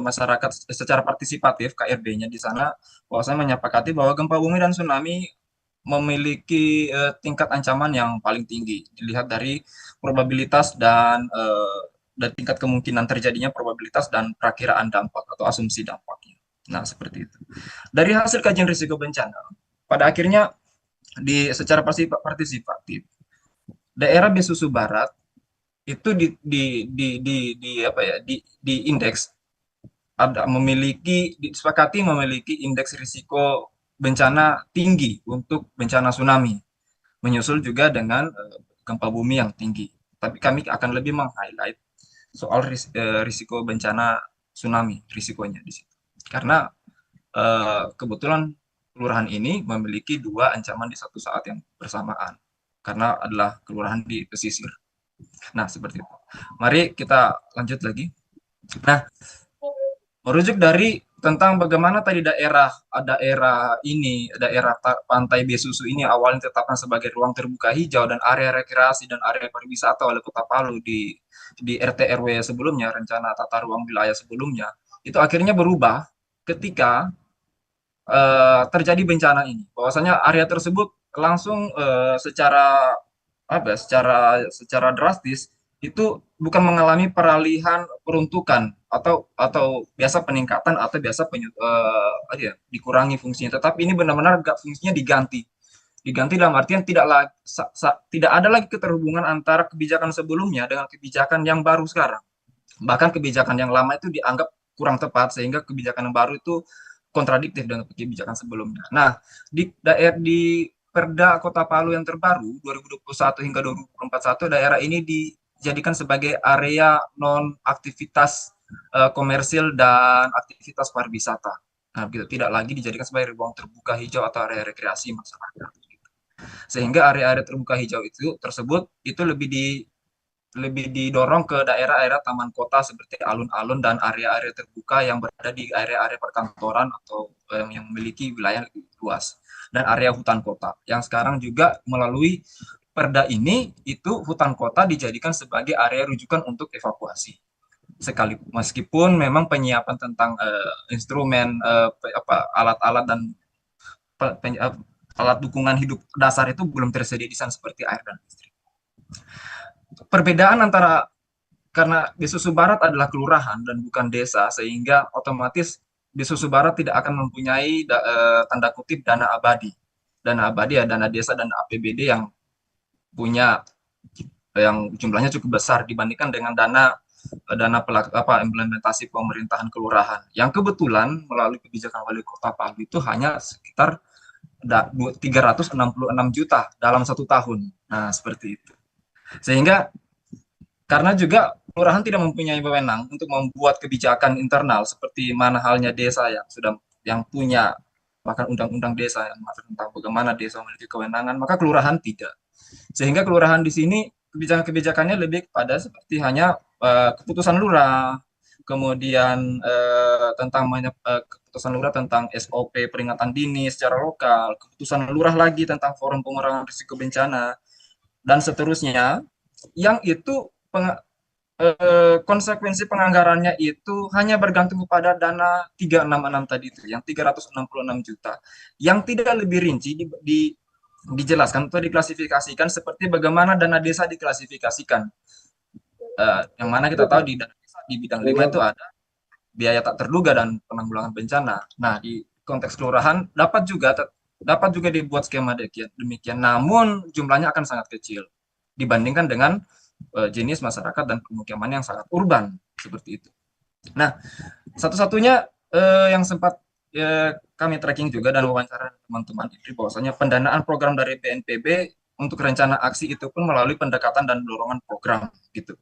[SPEAKER 1] masyarakat secara partisipatif KRD-nya di sana, bahwasanya menyepakati bahwa gempa bumi dan tsunami memiliki tingkat ancaman yang paling tinggi dilihat dari probabilitas dan tingkat kemungkinan terjadinya probabilitas dan perakiraan dampak atau asumsi dampaknya. Nah, seperti itu. Dari hasil kajian risiko bencana, pada akhirnya secara partisipatif daerah Besusu Barat itu di indeks disepakati memiliki indeks risiko bencana tinggi untuk bencana tsunami, menyusul juga dengan gempa bumi yang tinggi. Tapi kami akan lebih meng-highlight soal risiko bencana tsunami, risikonya di situ. Karena kebetulan kelurahan ini memiliki dua ancaman di satu saat yang bersamaan, karena adalah kelurahan di pesisir. Nah, seperti itu. Mari kita lanjut lagi. Nah, merujuk dari tentang bagaimana tadi daerah pantai Besusu ini awalnya ditetapkan sebagai ruang terbuka hijau dan area rekreasi dan area pariwisata oleh Kota Palu di RT RW sebelumnya, rencana tata ruang wilayah sebelumnya, itu akhirnya berubah ketika terjadi bencana ini. Bahwasanya area tersebut langsung secara drastis itu bukan mengalami peralihan peruntukan atau biasa peningkatan atau biasa dikurangi fungsinya, tetapi ini benar-benar fungsinya diganti Diganti dalam artian tidak ada lagi keterhubungan antara kebijakan sebelumnya dengan kebijakan yang baru sekarang. Bahkan kebijakan yang lama itu dianggap kurang tepat, sehingga kebijakan yang baru itu kontradiktif dengan kebijakan sebelumnya. Nah, di Perda Kota Palu yang terbaru 2021 hingga 2041, daerah ini dijadikan sebagai area non-aktivitas komersil dan aktivitas pariwisata. Nah, begitu, tidak lagi dijadikan sebagai ruang terbuka hijau atau area rekreasi masyarakat. Sehingga area-area terbuka hijau tersebut itu lebih didorong ke daerah-daerah taman kota seperti alun-alun dan area-area terbuka yang berada di area-area perkantoran atau yang memiliki wilayah lebih luas, dan area hutan kota yang sekarang juga melalui perda ini itu hutan kota dijadikan sebagai area rujukan untuk evakuasi. Meskipun memang penyiapan tentang instrumen alat-alat dan alat dukungan hidup dasar itu belum tersedia di sana seperti air dan listrik. Perbedaan antara, karena di Susu Barat adalah kelurahan dan bukan desa, sehingga otomatis di Susu Barat tidak akan mempunyai tanda kutip dana abadi. Dana abadi ya dana desa dan APBD yang jumlahnya cukup besar dibandingkan dengan dana implementasi pemerintahan kelurahan, yang kebetulan melalui kebijakan Wali Kota Palu itu hanya sekitar 366 juta dalam 1 tahun. Nah, seperti itu. Sehingga karena juga kelurahan tidak mempunyai wewenang untuk membuat kebijakan internal seperti mana halnya desa yang punya bahkan undang-undang desa yang mengatur tentang bagaimana desa memiliki kewenangan, maka kelurahan tidak. Sehingga kelurahan di sini kebijakan-kebijakannya lebih kepada seperti hanya keputusan lurah, kemudian tentang keputusan lurah tentang SOP peringatan dini secara lokal, keputusan lurah lagi tentang forum pengurangan risiko bencana, dan seterusnya, yang itu konsekuensi penganggarannya itu hanya bergantung kepada dana 366 tadi itu, yang 366 juta, yang tidak lebih rinci dijelaskan atau diklasifikasikan seperti bagaimana dana desa diklasifikasikan. Yang mana kita tahu di dana desa di bidang 5 itu ada biaya tak terduga dan penanggulangan bencana. Nah, di konteks kelurahan dapat juga dibuat skema demikian, namun jumlahnya akan sangat kecil dibandingkan dengan jenis masyarakat dan pemukiman yang sangat urban seperti itu. Nah, satu-satunya yang sempat kami tracking juga dan wawancara teman-teman itu bahwasanya pendanaan program dari BNPB untuk rencana aksi itu pun melalui pendekatan dan dorongan program gitu.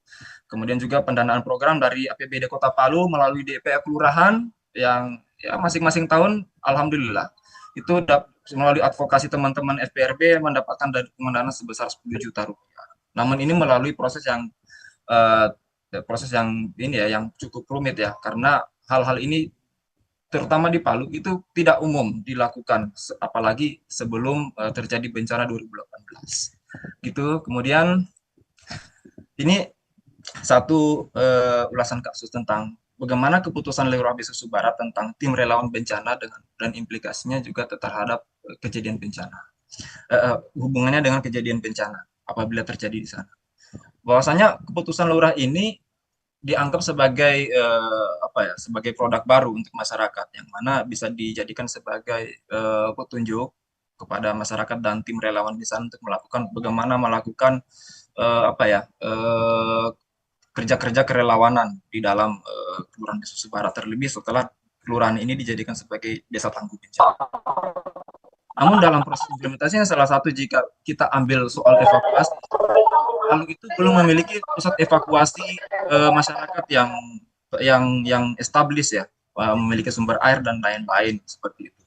[SPEAKER 1] Kemudian juga pendanaan program dari APBD Kota Palu melalui DPA kelurahan yang ya masing-masing tahun alhamdulillah itu melalui advokasi teman-teman FPRB mendapatkan dana sebesar 10 juta rupiah. Namun ini melalui proses yang yang cukup rumit ya, karena hal-hal ini terutama di Palu itu tidak umum dilakukan, apalagi sebelum terjadi bencana 2018. Gitu. Kemudian ini satu ulasan kasus tentang bagaimana keputusan Lurah Susu Barat tentang tim relawan bencana dan implikasinya juga terhadap kejadian bencana. Hubungannya dengan kejadian bencana apabila terjadi di sana. Bahwasanya keputusan lurah ini dianggap sebagai sebagai produk baru untuk masyarakat, yang mana bisa dijadikan sebagai petunjuk kepada masyarakat dan tim relawan di sana untuk melakukan kerja-kerja kerelawanan di dalam Kelurahan Susu Barat, terlebih setelah kelurahan ini dijadikan sebagai desa tangguh bencana. Namun dalam proses implementasinya, salah satu jika kita ambil soal evakuasi, Palu itu belum memiliki pusat evakuasi masyarakat yang established ya, memiliki sumber air dan lain-lain seperti itu.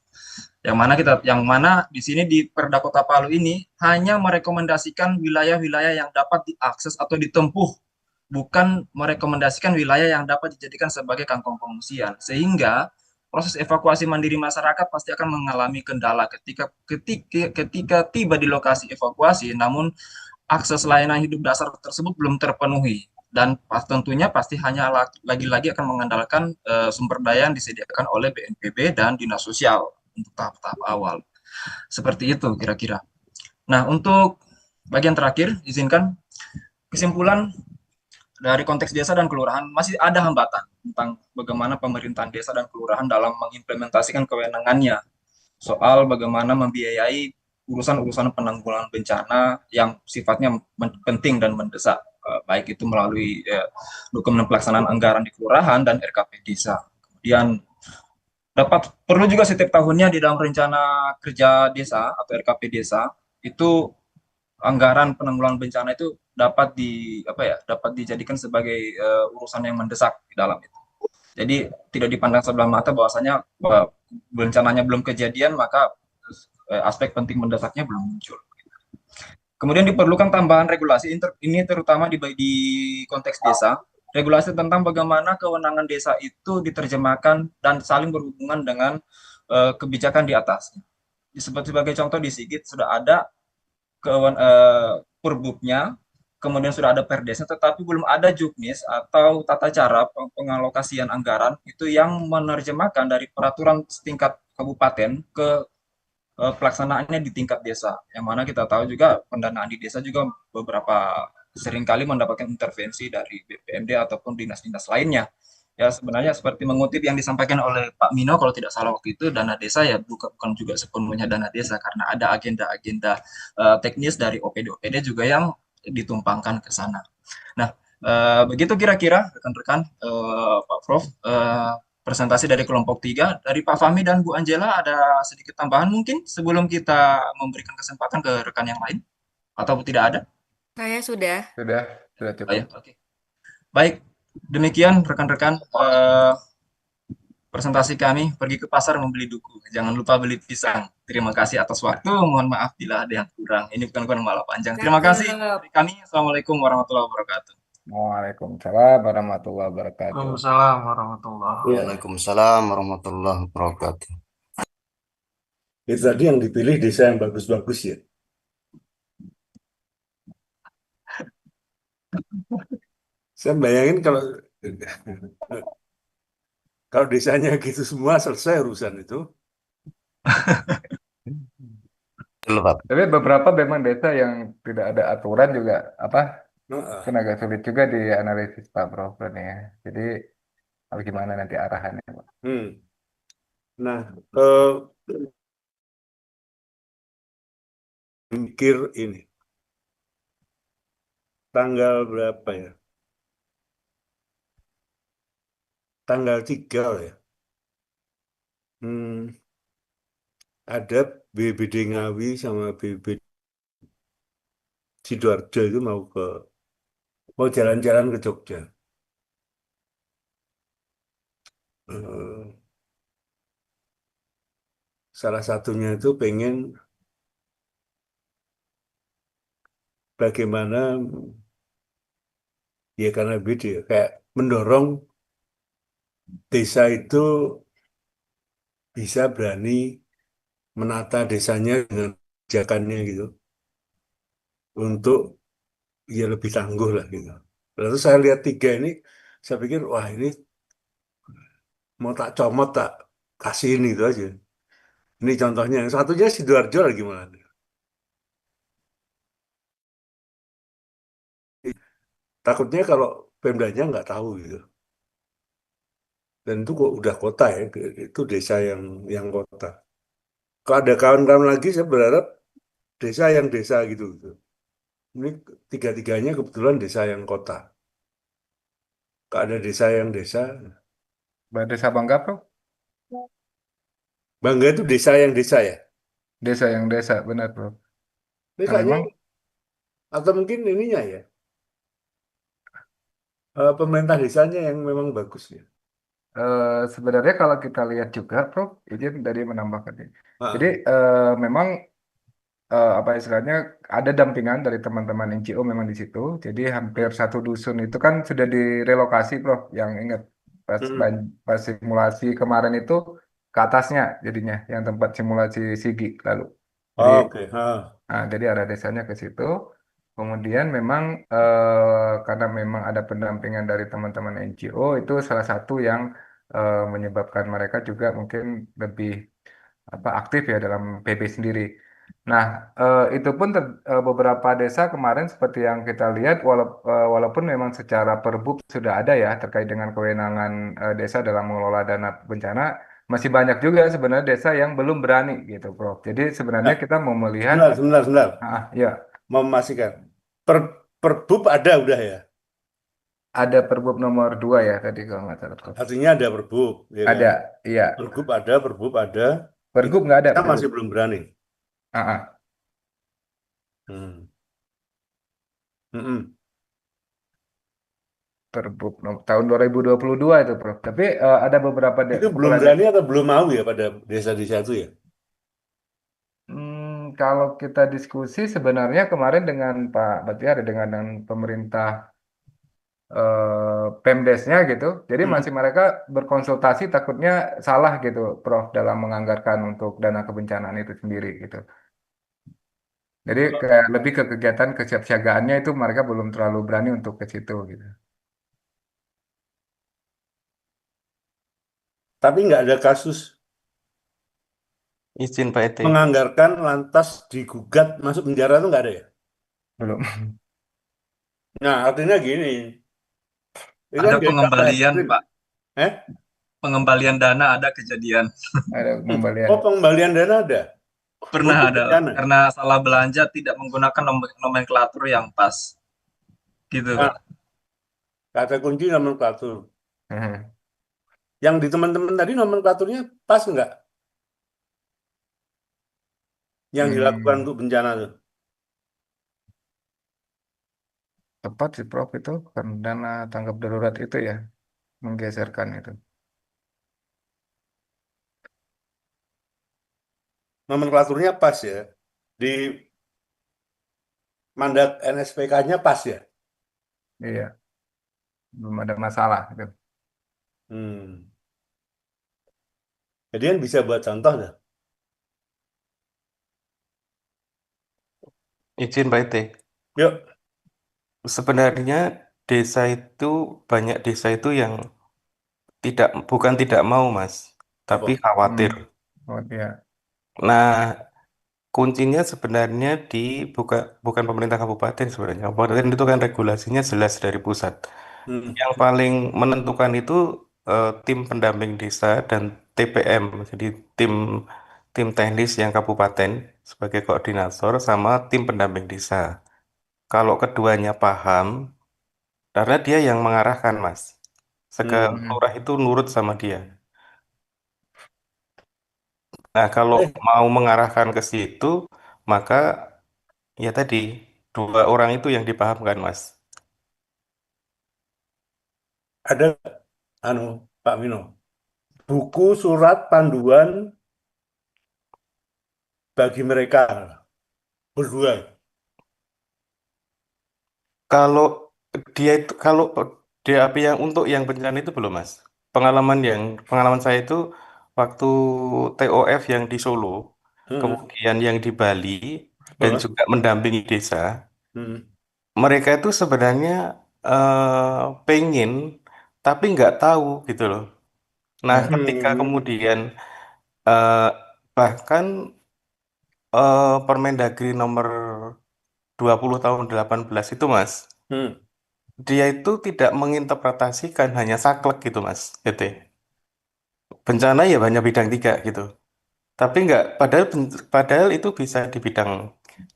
[SPEAKER 1] Yang mana di sini di Perda Kota Palu ini hanya merekomendasikan wilayah-wilayah yang dapat diakses atau ditempuh, bukan merekomendasikan wilayah yang dapat dijadikan sebagai kantong pengungsian, sehingga proses evakuasi mandiri masyarakat pasti akan mengalami kendala ketika tiba di lokasi evakuasi, namun akses layanan hidup dasar tersebut belum terpenuhi, dan tentunya pasti hanya lagi-lagi akan mengandalkan sumber daya yang disediakan oleh BNPB dan Dinas Sosial untuk tahap-tahap awal. Seperti itu kira-kira. Nah, untuk bagian terakhir, izinkan kesimpulan dari konteks desa dan kelurahan masih ada hambatan tentang bagaimana pemerintahan desa dan kelurahan dalam mengimplementasikan kewenangannya soal bagaimana membiayai urusan-urusan penanggulangan bencana yang sifatnya penting dan mendesak, baik itu melalui dokumen pelaksanaan anggaran di kelurahan dan RKP desa. Kemudian perlu juga setiap tahunnya di dalam rencana kerja desa atau RKP desa itu anggaran penanggulangan bencana itu dapat dijadikan sebagai urusan yang mendesak di dalam itu. Jadi tidak dipandang sebelah mata bahwasanya bencananya belum kejadian maka aspek penting mendesaknya belum muncul. Kemudian diperlukan tambahan regulasi ini terutama di konteks desa, regulasi tentang bagaimana kewenangan desa itu diterjemahkan dan saling berhubungan dengan kebijakan di atasnya. Sebagai contoh di Sigit sudah ada perbubnya, kemudian sudah ada perdesnya, tetapi belum ada juknis atau tata cara pengalokasian anggaran itu yang menerjemahkan dari peraturan setingkat kabupaten ke pelaksanaannya di tingkat desa. Yang mana kita tahu juga pendanaan di desa juga beberapa seringkali mendapatkan intervensi dari BPMD ataupun dinas-dinas lainnya. Ya sebenarnya seperti mengutip yang disampaikan oleh Pak Mino kalau tidak salah waktu itu, dana desa ya bukan juga sepenuhnya dana desa karena ada agenda-agenda teknis dari OPD-OPD juga yang ditumpangkan ke sana. Nah, begitu kira-kira rekan-rekan Pak Prof. Presentasi dari kelompok 3. Dari Pak Fahmi dan Bu Angela ada sedikit tambahan mungkin sebelum kita memberikan kesempatan ke rekan yang lain? Atau tidak ada?
[SPEAKER 3] Saya sudah.
[SPEAKER 2] Sudah
[SPEAKER 1] Oh,
[SPEAKER 2] cukup.
[SPEAKER 1] ya, oke. Baik, demikian rekan-rekan presentasi kami. Pergi ke pasar membeli duku. Jangan lupa beli pisang. Terima kasih atas waktu. Mohon maaf bila ada yang kurang. Ini bukan malah panjang. Terima kasih dari kami. Assalamualaikum warahmatullahi wabarakatuh.
[SPEAKER 2] Waalaikumsalam warahmatullahi wabarakatuh.
[SPEAKER 4] Waalaikumsalam warahmatullahi
[SPEAKER 5] Waalaikumsalam warahmatullahi wabarakatuh.
[SPEAKER 6] Itu tadi yang dipilih desa yang bagus-bagus ya. Saya bayangin kalau desanya gitu semua selesai urusan itu.
[SPEAKER 5] Betul, Pak.
[SPEAKER 2] Tapi beberapa memang desa yang tidak ada aturan juga
[SPEAKER 6] Nah,
[SPEAKER 2] kan agak sulit juga dianalisis Pak Prof ini ya. Jadi gimana nanti arahannya Pak?
[SPEAKER 6] Nah, mikir ini tanggal berapa ya? Tanggal 3 ya. Ada BPBD Ngawi sama BPBD Sidoarjo itu mau jalan-jalan ke Jogja. Salah satunya itu pengen bagaimana ya karena beda ya, kayak mendorong desa itu bisa berani menata desanya dengan kebijakannya gitu untuk ya lebih tangguh lah gitu. Lalu saya lihat 3 ini, saya pikir wah ini mau tak comot tak kasihin itu aja. Ini contohnya. Yang satunya Sidoarjo lagi gimana? Takutnya kalau Pemdanya nggak tahu gitu. Dan itu kok udah kota ya, itu desa yang kota. Kalau ada kawan-kawan lagi, saya berharap desa yang desa gitu. Ini 3-tiganya kebetulan desa yang kota. Kalau ada desa yang desa,
[SPEAKER 2] Desa Bangka Prof?
[SPEAKER 6] Bangga itu desa yang desa ya.
[SPEAKER 2] Desa yang desa benar Prof. Nah,
[SPEAKER 6] Desanya
[SPEAKER 2] memang
[SPEAKER 6] atau mungkin ininya ya, pemerintah desanya yang memang bagus ya.
[SPEAKER 2] sebenarnya kalau kita lihat juga Prof, izin dari menambahkan ini. Jadi memang apa istilahnya ada dampingan dari teman-teman NGO memang di situ. Jadi hampir satu dusun itu kan sudah direlokasi, Prof. Yang ingat pas simulasi kemarin itu ke atasnya jadinya yang tempat simulasi Sigi lalu. Jadi,
[SPEAKER 6] Oke.
[SPEAKER 2] jadi ada desanya ke situ. Kemudian memang karena memang ada pendampingan dari teman-teman NGO itu salah satu yang menyebabkan mereka juga mungkin lebih aktif ya dalam PB sendiri. Nah, itu pun beberapa desa kemarin seperti yang kita lihat, walaupun memang secara perbub sudah ada ya terkait dengan kewenangan desa dalam mengelola dana bencana, masih banyak juga sebenarnya desa yang belum berani gitu, Prof. Jadi sebenarnya
[SPEAKER 6] Nah,
[SPEAKER 2] kita mau melihat,
[SPEAKER 6] sebentar.
[SPEAKER 2] ya
[SPEAKER 6] Mau memastikan. Per, Perbub ada udah ya.
[SPEAKER 2] ada Perbup nomor 2 ya tadi kalau nggak salah, Prof.
[SPEAKER 6] Artinya ada perbub, ya kan?
[SPEAKER 2] Ada, iya.
[SPEAKER 6] Perbub ada. Di
[SPEAKER 2] Pergub nggak ada
[SPEAKER 6] kita
[SPEAKER 2] Pergub.
[SPEAKER 6] masih belum berani.
[SPEAKER 2] Ah, ah.
[SPEAKER 6] Hmm. Mm-mm.
[SPEAKER 2] Perbup tahun 2022 itu, Prof. Tapi ada beberapa
[SPEAKER 6] Itu belum
[SPEAKER 2] kepala
[SPEAKER 6] berani atau belum mau ya pada desa-desa itu ya?
[SPEAKER 2] Kalau kita diskusi sebenarnya kemarin dengan Pak Batiar dengan pemerintah Pemdesnya gitu. Jadi
[SPEAKER 6] Hmm.
[SPEAKER 2] masih mereka berkonsultasi takutnya salah gitu, Prof, dalam menganggarkan untuk dana kebencanaan itu sendiri gitu. Jadi kayak lebih ke kegiatan kesiapsiagaannya itu mereka belum terlalu berani untuk ke situ gitu.
[SPEAKER 6] Tapi nggak ada kasus
[SPEAKER 5] Izin Pak Ete.
[SPEAKER 6] menganggarkan lantas digugat masuk penjara itu nggak ada ya?
[SPEAKER 2] Belum.
[SPEAKER 6] Nah, artinya gini, itu kan
[SPEAKER 1] Ada
[SPEAKER 6] desa
[SPEAKER 1] pengembalian,
[SPEAKER 6] ekstrim.
[SPEAKER 1] Pak.
[SPEAKER 6] Eh?
[SPEAKER 1] Pengembalian dana ada kejadian.
[SPEAKER 2] Ada pengembalian.
[SPEAKER 6] Oh, pengembalian dana ada
[SPEAKER 1] Pernah
[SPEAKER 6] untuk
[SPEAKER 1] ada
[SPEAKER 6] bencana.
[SPEAKER 1] karena salah belanja tidak menggunakan nomenklatur yang pas. Gitu,
[SPEAKER 6] Nah,
[SPEAKER 1] Pak.
[SPEAKER 6] kata kunci nomenklatur.
[SPEAKER 2] Mhm.
[SPEAKER 6] Yang di teman-teman tadi nomenklaturnya pas nggak? Yang dilakukan
[SPEAKER 2] Hmm,
[SPEAKER 6] untuk bencana itu.
[SPEAKER 2] tepat sih Prof itu kan dana tanggap darurat itu ya menggeserkan itu.
[SPEAKER 6] Nomenklaturnya pas ya. Di mandat NSPK-nya pas ya.
[SPEAKER 2] Iya, belum ada masalah gitu.
[SPEAKER 6] Hmm. Jadi kan bisa buat contoh dah.
[SPEAKER 5] Izin Pak Ete.
[SPEAKER 6] Yuk.
[SPEAKER 5] Sebenarnya banyak desa itu yang bukan tidak mau, Mas, tapi
[SPEAKER 6] Apa?
[SPEAKER 5] khawatir.
[SPEAKER 2] Hmm. Oh, ya.
[SPEAKER 5] Nah, kuncinya sebenarnya bukan bukan pemerintah kabupaten sebenarnya. Kabupaten itu kan regulasinya jelas dari pusat.
[SPEAKER 6] Hmm.
[SPEAKER 5] Yang paling menentukan itu tim pendamping desa dan TPM, jadi tim tim teknis yang kabupaten sebagai koordinator sama tim pendamping desa. Kalau keduanya paham, karena dia yang mengarahkan, Mas.
[SPEAKER 6] Hmm.
[SPEAKER 5] Lurah itu nurut sama dia. Nah, kalau
[SPEAKER 6] Eh,
[SPEAKER 5] mau mengarahkan ke situ, maka ya tadi dua orang itu yang dipahamkan, Mas.
[SPEAKER 6] ada anu Pak Mino. Buku surat panduan bagi mereka berdua.
[SPEAKER 5] Kalau kalau dia api yang untuk yang bencana itu belum, Mas. Pengalaman saya itu waktu TOF yang di Solo,
[SPEAKER 6] Hmm.
[SPEAKER 5] kemudian yang di Bali dan
[SPEAKER 6] Heeh.
[SPEAKER 5] juga mendampingi desa,
[SPEAKER 6] Hmm.
[SPEAKER 5] mereka itu sebenarnya pengen tapi nggak tahu gitu loh. Nah,
[SPEAKER 2] Ya.
[SPEAKER 5] ketika
[SPEAKER 6] Hmm.
[SPEAKER 5] kemudian eh, bahkan Permendagri nomor 20 tahun 18 itu, Mas,
[SPEAKER 6] Hmm.
[SPEAKER 5] dia itu tidak menginterpretasikan hanya saklek gitu, Mas, gitu ya. Bencana ya banyak bidang tiga gitu. Tapi nggak, padahal itu bisa di bidang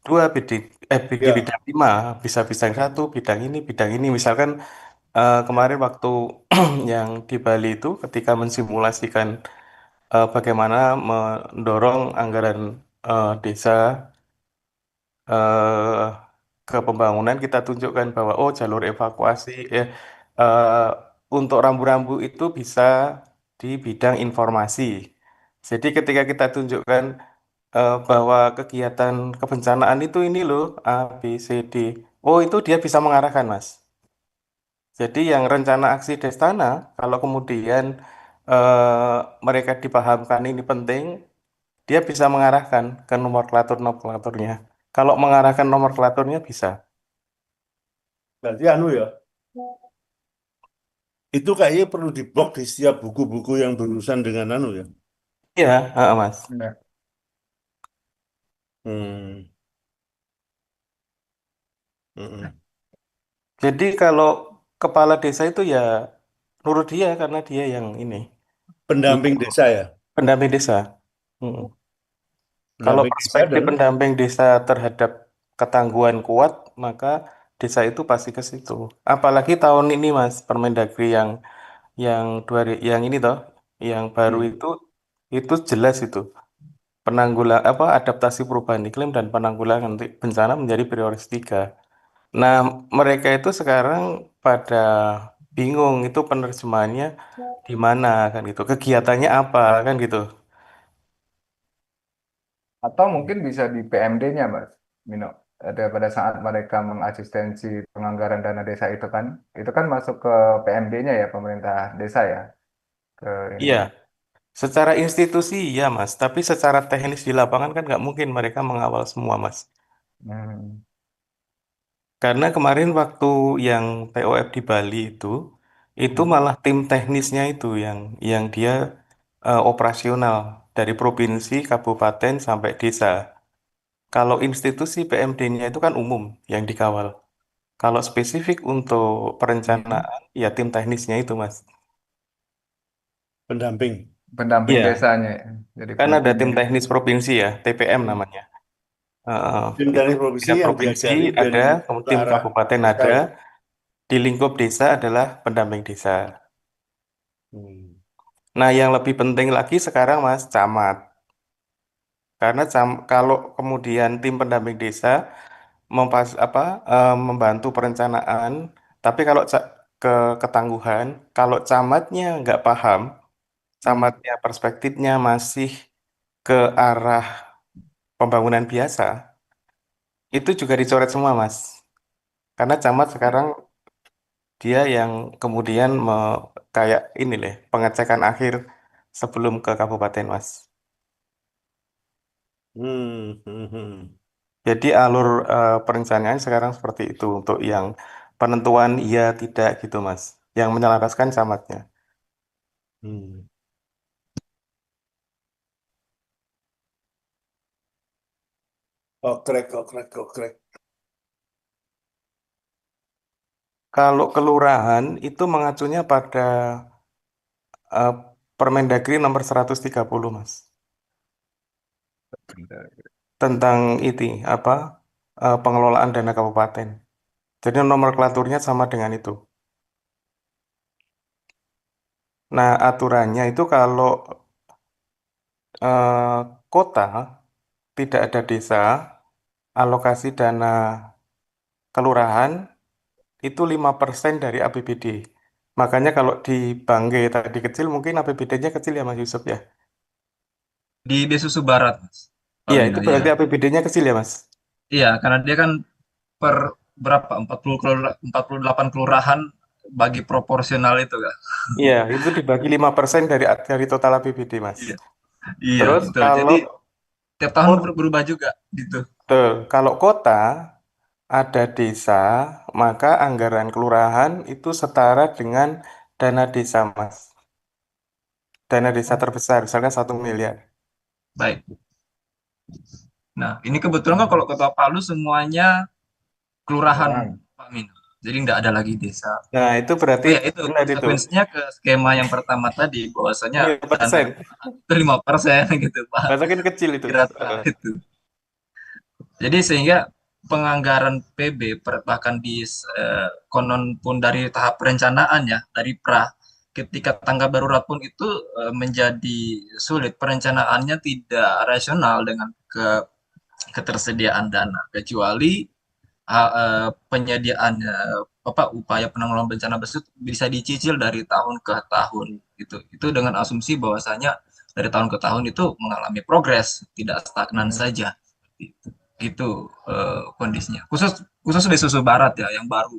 [SPEAKER 5] dua, di
[SPEAKER 6] Ya.
[SPEAKER 5] bidang lima, bisa bidang satu, bidang ini. Misalkan kemarin waktu yang di Bali itu ketika mensimulasikan bagaimana mendorong anggaran desa eh, ke pembangunan, kita tunjukkan bahwa oh jalur evakuasi eh, untuk rambu-rambu itu bisa di bidang informasi. Jadi ketika kita tunjukkan bahwa kegiatan kebencanaan itu ini loh A, B, C, D. Oh itu dia bisa mengarahkan, Mas. Jadi yang rencana aksi Destana, kalau kemudian mereka dipahamkan ini penting, dia bisa mengarahkan ke nomenklaturnya. Kalau mengarahkan nomenklaturnya bisa.
[SPEAKER 6] Berarti anu ya. Itu kayaknya perlu diblok di setiap buku-buku yang berurusan dengan anu ya.
[SPEAKER 5] Iya, Mas.
[SPEAKER 2] Ya.
[SPEAKER 6] Hmm. Hmm.
[SPEAKER 5] Jadi kalau kepala desa itu ya nurut dia karena dia yang ini.
[SPEAKER 6] Pendamping desa ya.
[SPEAKER 5] pendamping desa. Mm. Kalau
[SPEAKER 6] Pendamping desa
[SPEAKER 5] perspektif
[SPEAKER 6] dan
[SPEAKER 5] pendamping desa terhadap ketangguhan kuat, maka desa itu pasti ke situ. Apalagi tahun ini Mas, Permendagri yang yang ini toh, yang baru
[SPEAKER 6] hmm,
[SPEAKER 5] itu jelas itu. Penanggulang apa adaptasi perubahan iklim dan penanggulangan bencana menjadi prioritas 3. Nah, mereka itu sekarang pada bingung itu penerjemahannya di mana kan gitu. Kegiatannya apa kan gitu.
[SPEAKER 2] Atau mungkin bisa di PMD-nya, Mas Mino. Ada pada saat mereka mengasistensi penganggaran dana desa itu kan masuk ke PMD-nya ya, pemerintah desa ya, ke
[SPEAKER 5] Iya,
[SPEAKER 2] ininya.
[SPEAKER 5] secara institusi ya Mas, tapi secara teknis di lapangan kan nggak mungkin mereka mengawal semua Mas.
[SPEAKER 2] Hmm.
[SPEAKER 5] Karena kemarin waktu yang TOF di Bali itu
[SPEAKER 2] Hmm.
[SPEAKER 5] malah tim teknisnya itu yang dia operasional dari provinsi, kabupaten sampai desa. Kalau institusi PMD-nya itu kan umum yang dikawal. Kalau spesifik untuk
[SPEAKER 2] Hmm.
[SPEAKER 5] perencanaan, ya tim teknisnya itu, Mas.
[SPEAKER 6] pendamping.
[SPEAKER 2] Pendamping
[SPEAKER 5] Iya,
[SPEAKER 2] desanya, ya. Jadi
[SPEAKER 5] kan ada
[SPEAKER 2] pendampingnya
[SPEAKER 5] tim
[SPEAKER 2] itu.
[SPEAKER 5] teknis provinsi ya, TPM
[SPEAKER 6] Hmm.
[SPEAKER 5] namanya. Eh,
[SPEAKER 6] Tim
[SPEAKER 5] itu
[SPEAKER 6] dari provinsi
[SPEAKER 5] tingkat
[SPEAKER 6] yang
[SPEAKER 5] provinsi
[SPEAKER 6] diajari dan
[SPEAKER 5] ada,
[SPEAKER 6] ke
[SPEAKER 5] tim
[SPEAKER 6] arah
[SPEAKER 5] kabupaten
[SPEAKER 6] desa
[SPEAKER 5] ada,
[SPEAKER 6] itu.
[SPEAKER 5] di lingkup desa adalah pendamping desa.
[SPEAKER 6] Hmm.
[SPEAKER 5] Nah, yang lebih penting lagi sekarang, Mas, camat. Karena kalau kemudian tim pendamping desa membantu perencanaan, tapi kalau ke ketangguhan, kalau camatnya nggak paham,
[SPEAKER 2] Hmm.
[SPEAKER 5] camatnya perspektifnya masih ke arah pembangunan biasa, itu juga dicoret semua, Mas. Karena camat sekarang dia yang kemudian kayak ini deh, pengecekan akhir sebelum ke kabupaten, Mas.
[SPEAKER 6] Hmm. Hmm. Hmm.
[SPEAKER 5] Jadi alur perencanaan sekarang seperti itu untuk yang penentuan iya tidak gitu, Mas. Yang menyelaraskan camatnya.
[SPEAKER 6] Hmm. Okrek, okrek, okrek.
[SPEAKER 5] Kalau kelurahan itu mengacunya pada eh, Permendagri nomor 130, Mas. Tentang itu pengelolaan dana kabupaten. Jadi nomenklaturnya sama dengan itu. Nah, aturannya itu kalau eh, kota tidak ada desa, alokasi dana kelurahan itu 5% dari APBD. Makanya kalau di Bangge tadi kecil, mungkin APBD-nya kecil ya Mas Yusuf ya.
[SPEAKER 1] Di Desusu Barat, Mas. Pak
[SPEAKER 5] Iya,
[SPEAKER 1] Mino,
[SPEAKER 5] itu
[SPEAKER 1] iya.
[SPEAKER 5] berarti APBD-nya kecil ya Mas.
[SPEAKER 1] Iya, karena dia kan per berapa? 48 kelurahan bagi proporsional itu kan.
[SPEAKER 5] Iya, itu dibagi 5% dari total APBD Mas.
[SPEAKER 1] Iya, iya,
[SPEAKER 5] Terus
[SPEAKER 1] betul. Jadi
[SPEAKER 5] kalau
[SPEAKER 1] tiap tahun
[SPEAKER 5] kota,
[SPEAKER 1] berubah juga gitu.
[SPEAKER 5] kalau kota ada desa, maka anggaran kelurahan itu setara dengan dana desa Mas. Dana desa terbesar, misalkan 1 miliar.
[SPEAKER 1] Baik. Nah, ini kebetulan kan kalau Kota Palu semuanya kelurahan,
[SPEAKER 2] Kelurahan.
[SPEAKER 1] Pak Mino. Jadi nggak ada lagi desa.
[SPEAKER 5] Nah, itu berarti
[SPEAKER 1] Oh ya, itu
[SPEAKER 5] benar itu.
[SPEAKER 1] konsekuensinya ke skema yang pertama tadi, bahwasanya dana
[SPEAKER 5] 5%.
[SPEAKER 1] kelurahan itu 5% gitu, Pak.
[SPEAKER 5] Bahkan kan kecil itu.
[SPEAKER 1] Di rata itu. Jadi sehingga penganggaran PB bahkan di konon pun dari tahap perencanaan ya, dari pra ketika tanggap darurat pun itu menjadi sulit, perencanaannya tidak rasional dengan ketersediaan dana, kecuali penyediaannya apa upaya penanggulangan bencana tersebut bisa dicicil dari tahun ke tahun gitu. Itu dengan asumsi bahwasanya dari tahun ke tahun itu mengalami progres, tidak stagnan
[SPEAKER 2] Hmm.
[SPEAKER 1] saja. Itu kondisinya. Khusus khusus di Susu Barat ya yang baru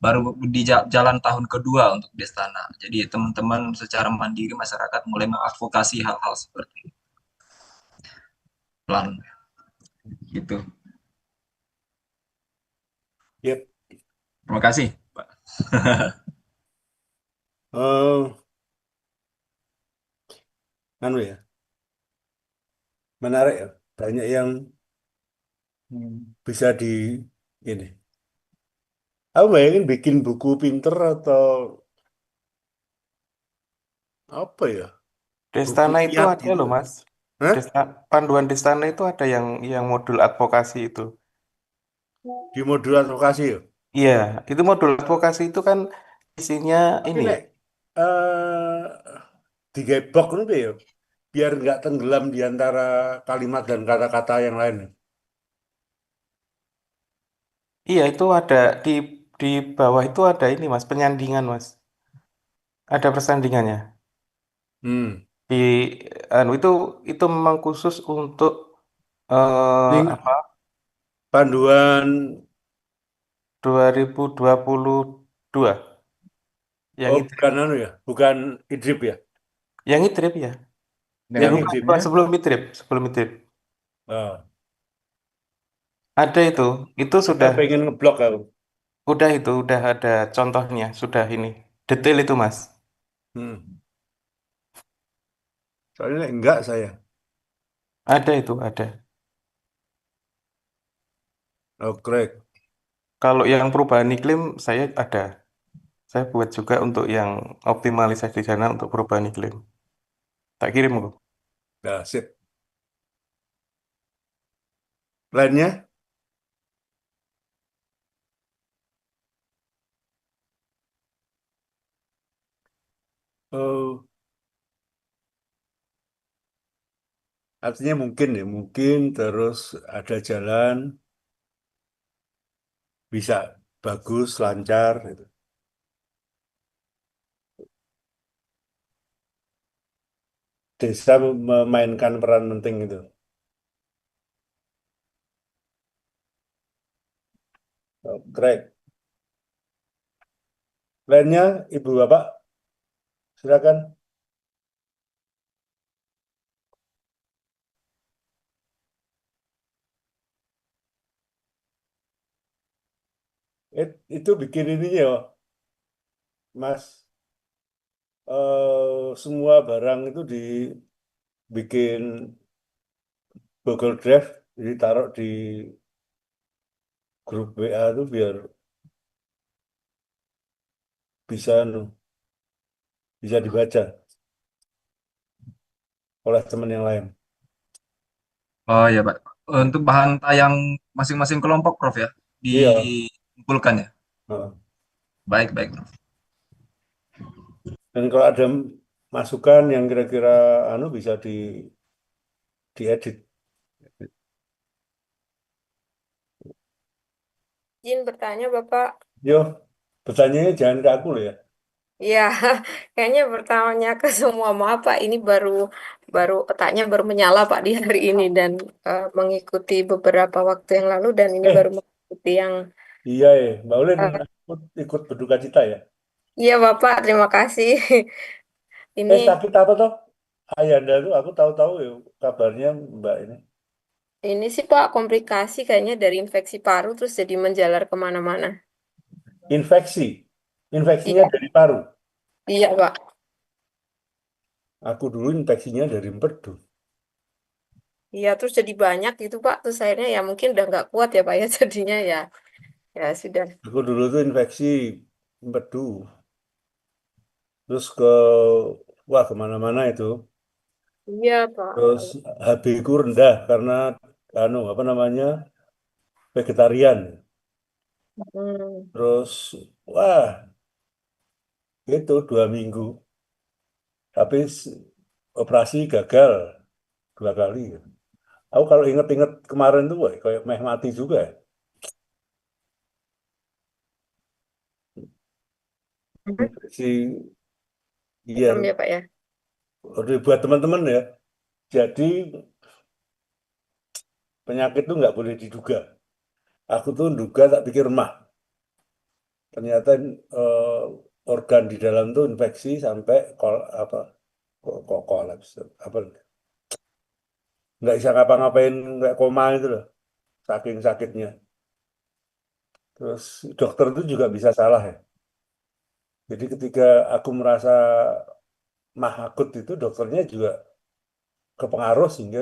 [SPEAKER 1] baru di jalan tahun kedua untuk Destana. Jadi teman-teman secara mandiri masyarakat mulai mengadvokasi hal-hal seperti plan gitu.
[SPEAKER 6] Yep.
[SPEAKER 1] Terima kasih, Pak.
[SPEAKER 6] Oh, anu ya, menarik ya. Banyak yang
[SPEAKER 2] Hmm.
[SPEAKER 6] bisa di ini. Aku bayangin bikin buku pinter atau apa ya?
[SPEAKER 5] Destana itu
[SPEAKER 6] kiat
[SPEAKER 5] ada
[SPEAKER 6] gitu.
[SPEAKER 5] loh, Mas.
[SPEAKER 6] Hah?
[SPEAKER 5] Panduan Destana itu ada yang modul advokasi itu.
[SPEAKER 6] Di modul advokasi ya.
[SPEAKER 5] Iya, itu modul advokasi itu kan isinya
[SPEAKER 6] Tapi
[SPEAKER 5] ini.
[SPEAKER 6] nek eh digembok itu ya, biar nggak tenggelam di antara kalimat dan kata-kata yang lain.
[SPEAKER 5] Iya, itu ada di bawah itu ada ini, Mas, penyandingan, Mas. Ada persandingannya.
[SPEAKER 6] Hmm.
[SPEAKER 5] Di itu memang khusus untuk
[SPEAKER 6] Ini
[SPEAKER 5] apa?
[SPEAKER 6] panduan,
[SPEAKER 5] 2022 yang
[SPEAKER 6] oh
[SPEAKER 5] idrip.
[SPEAKER 6] bukan anu ya, bukan idrip ya.
[SPEAKER 5] Yang idrip ya. Ya
[SPEAKER 2] Dengan
[SPEAKER 6] Yang
[SPEAKER 5] bukan,
[SPEAKER 6] idrip.
[SPEAKER 5] bukan
[SPEAKER 2] idripnya,
[SPEAKER 5] sebelum idrip, sebelum idrip.
[SPEAKER 6] Oh,
[SPEAKER 5] Ada itu. Itu
[SPEAKER 6] kita
[SPEAKER 5] sudah
[SPEAKER 6] pengen ngeblok aku.
[SPEAKER 5] udah ada contohnya, sudah ini. Detail itu, Mas.
[SPEAKER 6] Hmm. Soalnya enggak saya.
[SPEAKER 5] Ada itu, ada.
[SPEAKER 6] Oh, correct.
[SPEAKER 5] Kalau yang perubahan iklim saya ada. Saya buat juga untuk yang optimalisasi di sana untuk perubahan iklim. Tak kirim kok.
[SPEAKER 6] Nah, sip. Lainnya, oh, artinya mungkin ya, mungkin terus ada jalan, bisa bagus, lancar, gitu. Desa memainkan peran penting itu. Oh, correct. Lainnya, Ibu Bapak, silakan. Itu bikin ininya ya, Mas. Semua barang itu dibikin Google Drive, ditaruh di grup WA itu biar bisa bisa dibaca oleh teman yang lain.
[SPEAKER 1] Oh ya, Pak. Untuk bahan tayang masing-masing kelompok, Prof ya,
[SPEAKER 6] Iya.
[SPEAKER 1] dikumpulkan ya.
[SPEAKER 6] Heeh.
[SPEAKER 1] Baik, baik, Prof.
[SPEAKER 6] Dan kalau ada masukan yang kira-kira anu bisa diedit.
[SPEAKER 7] Izin bertanya, Bapak.
[SPEAKER 6] Yo, pertanyaannya jangan ke aku loh ya.
[SPEAKER 7] Ya, kayaknya bertanya ke semua. Maaf, Pak. Ini baru baru otaknya baru menyala, Pak, di hari ini dan mengikuti beberapa waktu yang lalu dan ini baru
[SPEAKER 6] Eh,
[SPEAKER 7] mengikuti yang
[SPEAKER 6] iya ya, Mbak Ulin
[SPEAKER 7] eh,
[SPEAKER 6] ikut berduka cita ya.
[SPEAKER 7] iya, Bapak. Terima kasih. Ini
[SPEAKER 6] Sakit apa toh? Ayanda tuh aku tahu-tahu ya kabarnya Mbak ini.
[SPEAKER 7] ini sih, Pak, komplikasi kayaknya dari infeksi paru terus jadi menjalar kemana-mana.
[SPEAKER 6] Infeksi. Infeksinya
[SPEAKER 7] Iya,
[SPEAKER 6] dari paru.
[SPEAKER 7] iya, Pak.
[SPEAKER 6] Aku dulu infeksinya dari empedu.
[SPEAKER 7] Iya, terus jadi banyak gitu, Pak. Terus akhirnya ya mungkin udah nggak kuat ya, Pak ya. Jadinya ya, ya sudah.
[SPEAKER 6] Aku dulu tuh infeksi empedu. Terus wah kemana-mana itu.
[SPEAKER 7] Iya, Pak.
[SPEAKER 6] Terus HB ku rendah karena anu apa namanya vegetarian.
[SPEAKER 7] Hmm.
[SPEAKER 6] Terus wah itu 2 minggu. Tapi operasi gagal 2 kali. Aku kalau inget-inget kemarin tuh wah, kayak meh mati juga. Infeksi
[SPEAKER 7] Serem
[SPEAKER 6] iya.
[SPEAKER 7] ya, Pak ya.
[SPEAKER 6] Buat teman-teman ya. Jadi penyakit itu nggak boleh diduga. Aku tuh duga tak pikir mah. Ternyata eh, organ di dalam tuh infeksi sampai apa kok kolaps apa nggak bisa ngapa-ngapain nggak koma itu loh saking sakitnya. Terus dokter itu juga bisa salah ya. Jadi ketika aku merasa mah akut itu dokternya juga kepengaruh sehingga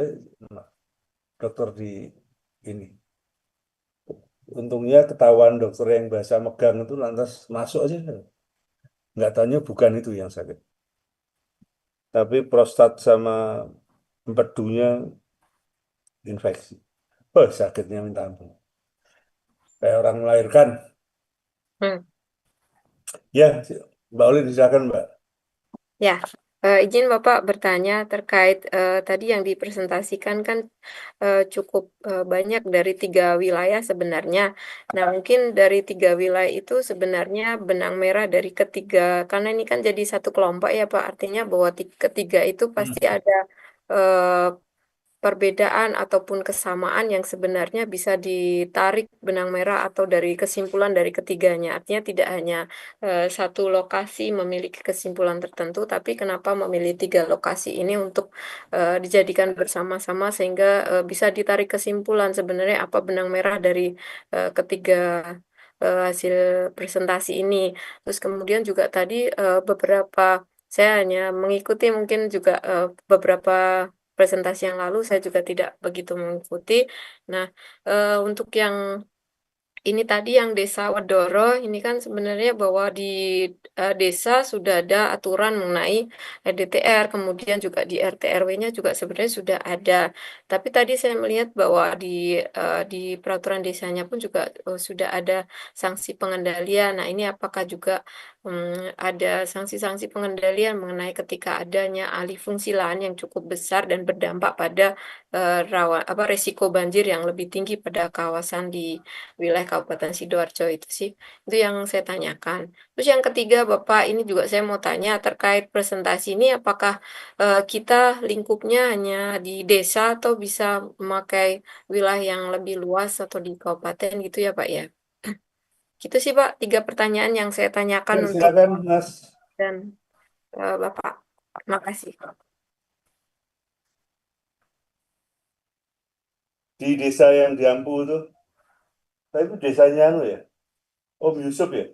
[SPEAKER 6] dokter di ini. Untungnya ketahuan dokter yang bahasa megang itu lantas masuk aja. Nggak tanya bukan itu yang sakit. tapi prostat sama empedunya infeksi. Oh, sakitnya minta ampun. Kayak orang melahirkan.
[SPEAKER 7] Hmm.
[SPEAKER 6] Ya, Mbak Olin silakan Mbak.
[SPEAKER 7] Ya, izin Bapak bertanya terkait tadi yang dipresentasikan kan cukup banyak dari 3 wilayah sebenarnya. Nah, mungkin dari 3 wilayah itu sebenarnya benang merah dari ketiga, karena ini kan jadi satu kelompok ya Pak, artinya bahwa ketiga itu pasti ada eh, perbedaan ataupun kesamaan yang sebenarnya bisa ditarik benang merah atau dari kesimpulan dari ketiganya. Artinya tidak hanya satu lokasi memiliki kesimpulan tertentu, tapi kenapa memilih 3 lokasi ini untuk dijadikan bersama-sama sehingga bisa ditarik kesimpulan sebenarnya apa benang merah dari ketiga hasil presentasi ini. Terus kemudian juga tadi beberapa saya hanya mengikuti mungkin juga beberapa presentasi yang lalu saya juga tidak begitu mengikuti. Nah, untuk yang ini tadi yang Desa Wedoro, ini kan sebenarnya bahwa di desa sudah ada aturan mengenai RDTR, kemudian juga di RT RW-nya juga sebenarnya sudah ada. Tapi tadi saya melihat bahwa di peraturan desanya pun juga sudah ada sanksi pengendalian. Nah, ini apakah juga ada sanksi-sanksi pengendalian mengenai ketika adanya alih fungsi lahan yang cukup besar dan berdampak pada rawan apa resiko banjir yang lebih tinggi pada kawasan di wilayah Kabupaten Sidoarjo itu sih. Itu yang saya tanyakan. Terus yang ketiga, Bapak, ini juga saya mau tanya terkait presentasi ini, apakah kita lingkupnya hanya di desa atau bisa memakai wilayah yang lebih luas atau di kabupaten gitu ya, Pak ya? Gitu sih, Pak, 3 pertanyaan yang saya tanyakan
[SPEAKER 6] Ya,
[SPEAKER 7] untuk
[SPEAKER 6] silakan Mas.
[SPEAKER 7] dan Bapak. Terima kasih.
[SPEAKER 6] Di desa yang di Ampu itu, itu desanya anu ya, Om Yusuf ya.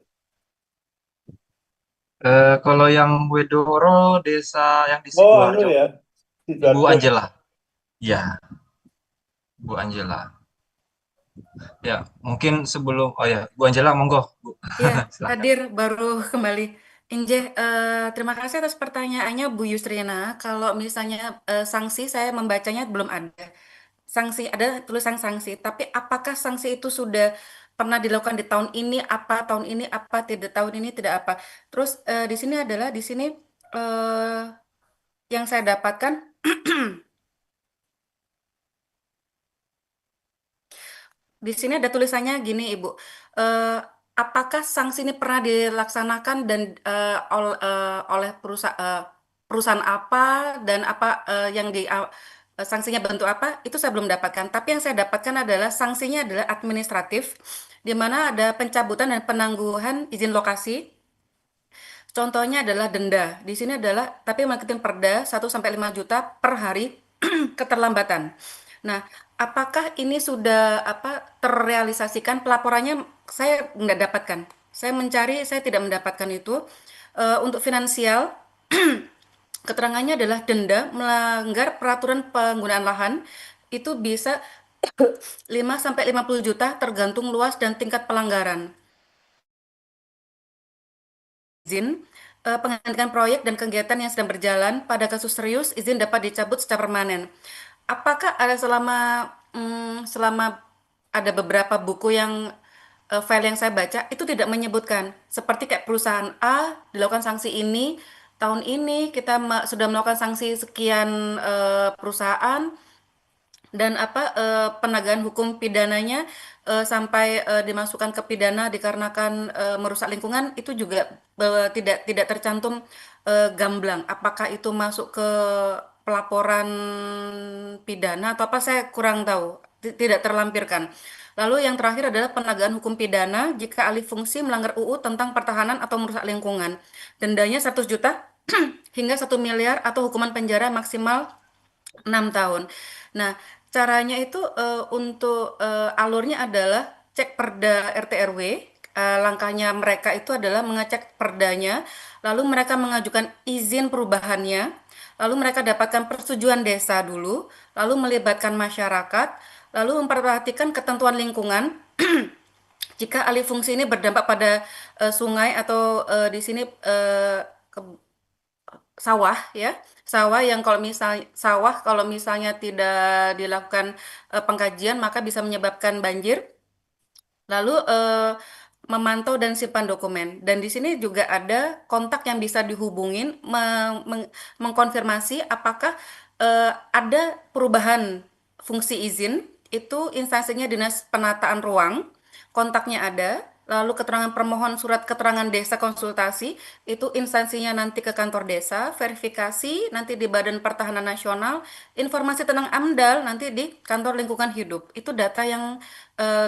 [SPEAKER 1] Kalau yang Wedoro, desa yang di
[SPEAKER 6] Oh, anu
[SPEAKER 1] Sidoarjo,
[SPEAKER 6] ya,
[SPEAKER 1] Ibu
[SPEAKER 6] Sidoarjo.
[SPEAKER 1] Angela. Ya, Bu Angela. Ya, mungkin sebelum, oh ya, Bu Angela, monggo, Bu.
[SPEAKER 3] Ya,
[SPEAKER 1] Silakan.
[SPEAKER 3] hadir baru kembali. Inje, terima kasih atas pertanyaannya Bu Yusrina. Kalau misalnya sanksi, saya membacanya belum ada. Sanksi, ada tulisan sanksi, tapi apakah sanksi itu sudah pernah dilakukan di tahun ini apa, tidak tahun ini tidak apa. Terus di sini adalah, di sini eh, yang saya dapatkan, di sini ada tulisannya gini, Ibu. Eh, apakah sanksi ini pernah dilaksanakan dan oleh perusahaan apa dan apa yang sanksinya bentuk apa? Itu saya belum dapatkan. Tapi yang saya dapatkan adalah sanksinya adalah administratif, di mana ada pencabutan dan penangguhan izin lokasi. Contohnya adalah denda. Di sini adalah tapi mengikuti perda 1 sampai 5 juta per hari keterlambatan. Nah, apakah ini sudah terrealisasikan? Pelaporannya saya nggak dapatkan. Saya mencari, saya tidak mendapatkan itu. Untuk finansial, keterangannya adalah denda melanggar peraturan penggunaan lahan itu bisa 5 sampai 50 juta tergantung luas dan tingkat pelanggaran. Izin penghentian proyek dan kegiatan yang sedang berjalan. Pada kasus serius, izin dapat dicabut secara permanen. Apakah ada selama ada beberapa buku yang file yang saya baca itu tidak menyebutkan seperti kayak perusahaan A dilakukan sanksi ini tahun ini kita sudah melakukan sanksi sekian perusahaan dan penegakan hukum pidananya sampai dimasukkan ke pidana dikarenakan merusak lingkungan itu juga tidak tercantum gamblang. Apakah itu masuk ke pelaporan pidana atau apa saya kurang tahu. Tidak terlampirkan. Lalu yang terakhir adalah penegakan hukum pidana jika alih fungsi melanggar UU tentang pertahanan atau merusak lingkungan. Dendanya 100 juta hingga 1 miliar atau hukuman penjara maksimal 6 tahun. Nah, caranya itu untuk alurnya adalah cek perda RT RW. Langkahnya mereka itu adalah mengecek perdanya, lalu mereka mengajukan izin perubahannya, lalu mereka dapatkan persetujuan desa dulu, lalu melibatkan masyarakat, lalu memperhatikan ketentuan lingkungan. Jika alih fungsi ini berdampak pada sungai atau di sini sawah ya, sawah kalau misalnya tidak dilakukan pengkajian maka bisa menyebabkan banjir. Lalu memantau dan simpan dokumen. Dan di sini juga ada kontak yang bisa dihubungin mengkonfirmasi apakah ada perubahan fungsi izin. Itu instansinya Dinas Penataan Ruang, kontaknya ada. Lalu keterangan permohon surat keterangan desa konsultasi itu instansinya nanti ke kantor desa, verifikasi nanti di Badan Pertahanan Nasional, informasi tentang AMDAL nanti di kantor lingkungan hidup. Itu data yang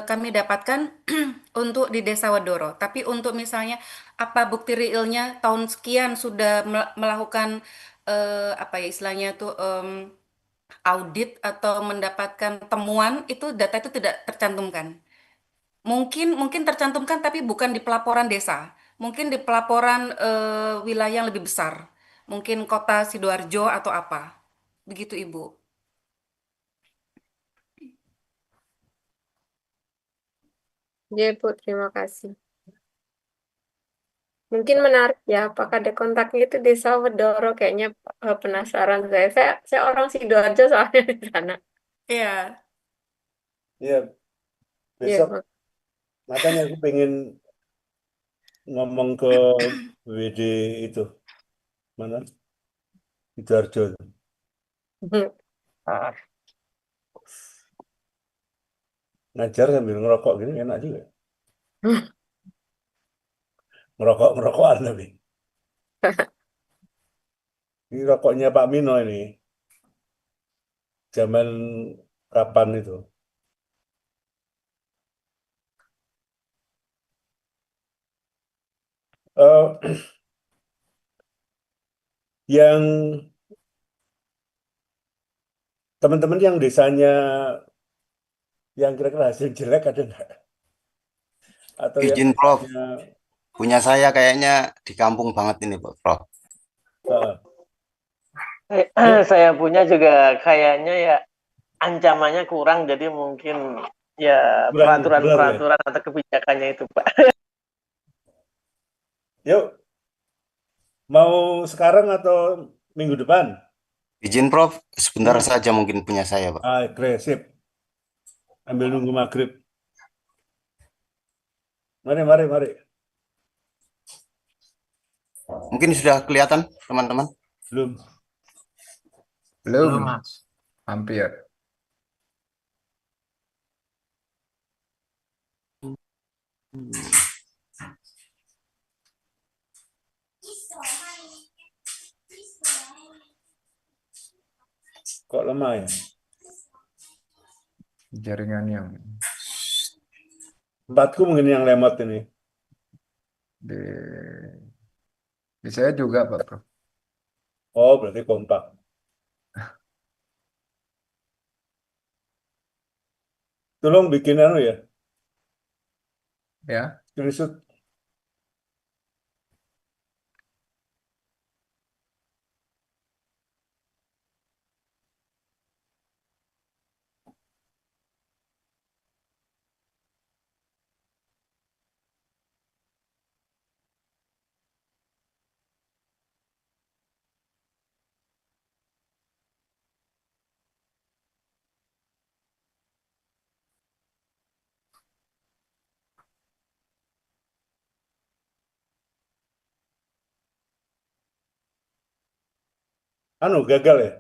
[SPEAKER 3] kami dapatkan untuk di Desa Wadoro. Tapi untuk misalnya apa bukti realnya tahun sekian sudah melakukan apa ya istilahnya tuh audit atau mendapatkan temuan itu data itu tidak tercantumkan. Mungkin mungkin tercantumkan tapi bukan di pelaporan desa. Mungkin di pelaporan wilayah yang lebih besar. Mungkin kota Sidoarjo atau apa. Begitu Ibu.
[SPEAKER 7] Ya, Bu, terima kasih. Mungkin menarik ya, apakah ada kontaknya itu Desa Wedoro? Kayaknya penasaran saya. Saya orang Sidoarjo soalnya di sana.
[SPEAKER 3] Iya.
[SPEAKER 6] Iya,
[SPEAKER 7] Iya,
[SPEAKER 6] besok
[SPEAKER 7] Mak.
[SPEAKER 6] makanya aku pengen ngomong ke WD itu mana Sidoarjo. Ngajar sambil ngerokok gini enak juga. Ngerokokan tapi. Ini rokoknya Pak Mino ini. Zaman kapan itu? Eh, yang teman-teman yang desanya yang kira-kira hasil jelek ada nggak? Atau yang
[SPEAKER 8] Izin Prof,
[SPEAKER 6] desanya
[SPEAKER 8] punya saya kayaknya di kampung banget ini Prof.
[SPEAKER 6] eh,
[SPEAKER 9] Saya punya juga kayaknya ya ancamannya kurang, jadi mungkin ya
[SPEAKER 6] kurang benar ya.
[SPEAKER 9] peraturan-peraturan atau kebijakannya itu, Pak.
[SPEAKER 6] Yuk, mau sekarang atau minggu depan?
[SPEAKER 8] Izin Prof, sebentar saja mungkin punya saya Pak.
[SPEAKER 6] Agresif. Ambil nunggu maghrib. Mari.
[SPEAKER 8] Mungkin sudah kelihatan teman-teman.
[SPEAKER 6] Belum.
[SPEAKER 2] Belum,
[SPEAKER 4] Mas.
[SPEAKER 2] hampir.
[SPEAKER 6] Kok lemah ya?
[SPEAKER 2] Jaringannya
[SPEAKER 6] Tempatku mungkin yang lemot ini.
[SPEAKER 2] di di saya juga, Pak Prof.
[SPEAKER 6] Oh, berarti kompak. Tolong bikin anu ya,
[SPEAKER 2] Ya,
[SPEAKER 6] screenshot. Anu, gagal ya?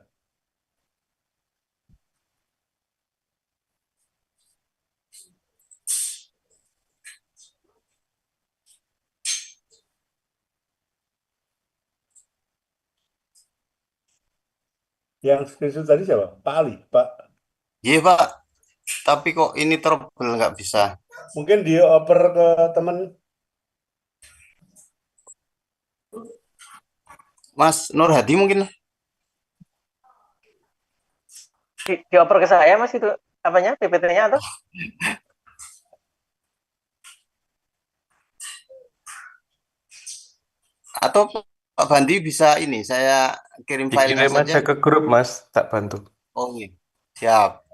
[SPEAKER 6] Yang screenshot tadi siapa? Pak Ali, Pak.
[SPEAKER 8] Iya Pak, tapi kok ini trouble nggak bisa.
[SPEAKER 6] Mungkin dia oper ke teman.
[SPEAKER 8] Mas Nur Hadi mungkin.
[SPEAKER 9] Dioper ke saya, Mas, itu apanya, PPT-nya atau?
[SPEAKER 8] Atau Pak Bandi bisa ini, saya kirim filenya
[SPEAKER 5] Dikirim
[SPEAKER 8] saja.
[SPEAKER 5] aja ke grup Mas, tak bantu.
[SPEAKER 8] Oh iya, siap.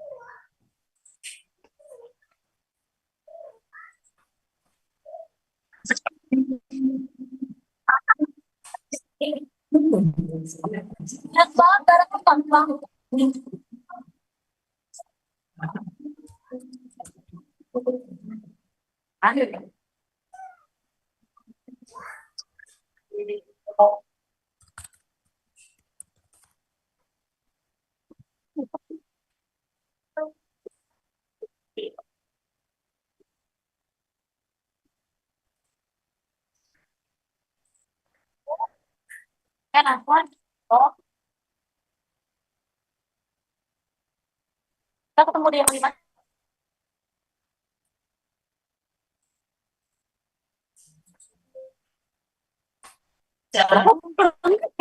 [SPEAKER 3] Ini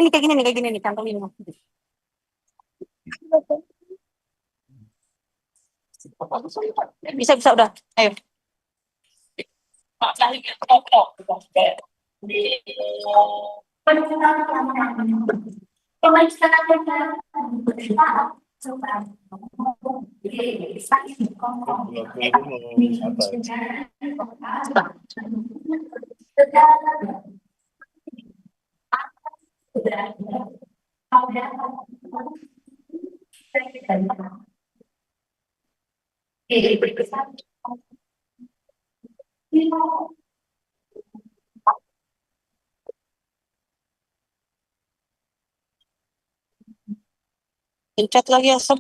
[SPEAKER 3] kayak gini nih, kantong ini. Bisa udah. Ayo.
[SPEAKER 6] Blognya itu mau apa ya?
[SPEAKER 3] Chat lagi ya, sob.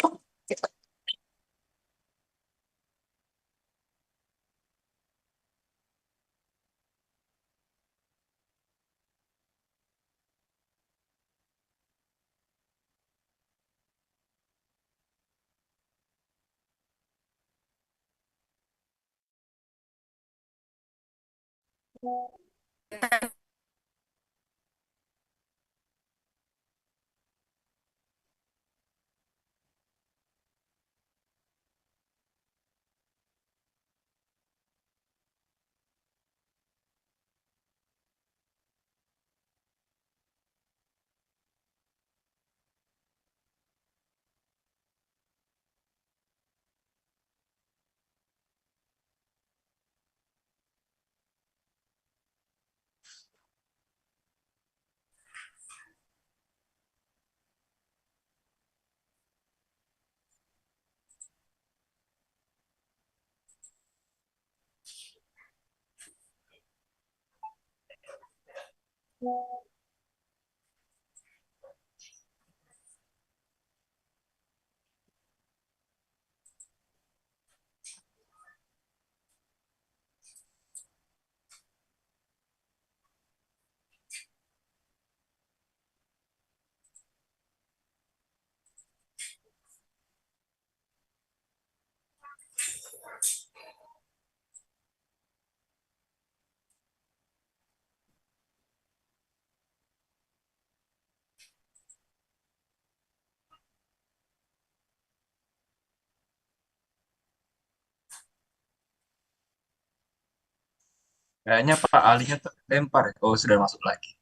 [SPEAKER 1] Kayaknya Pak Alinya terlempar ya. Oh, sudah masuk lagi.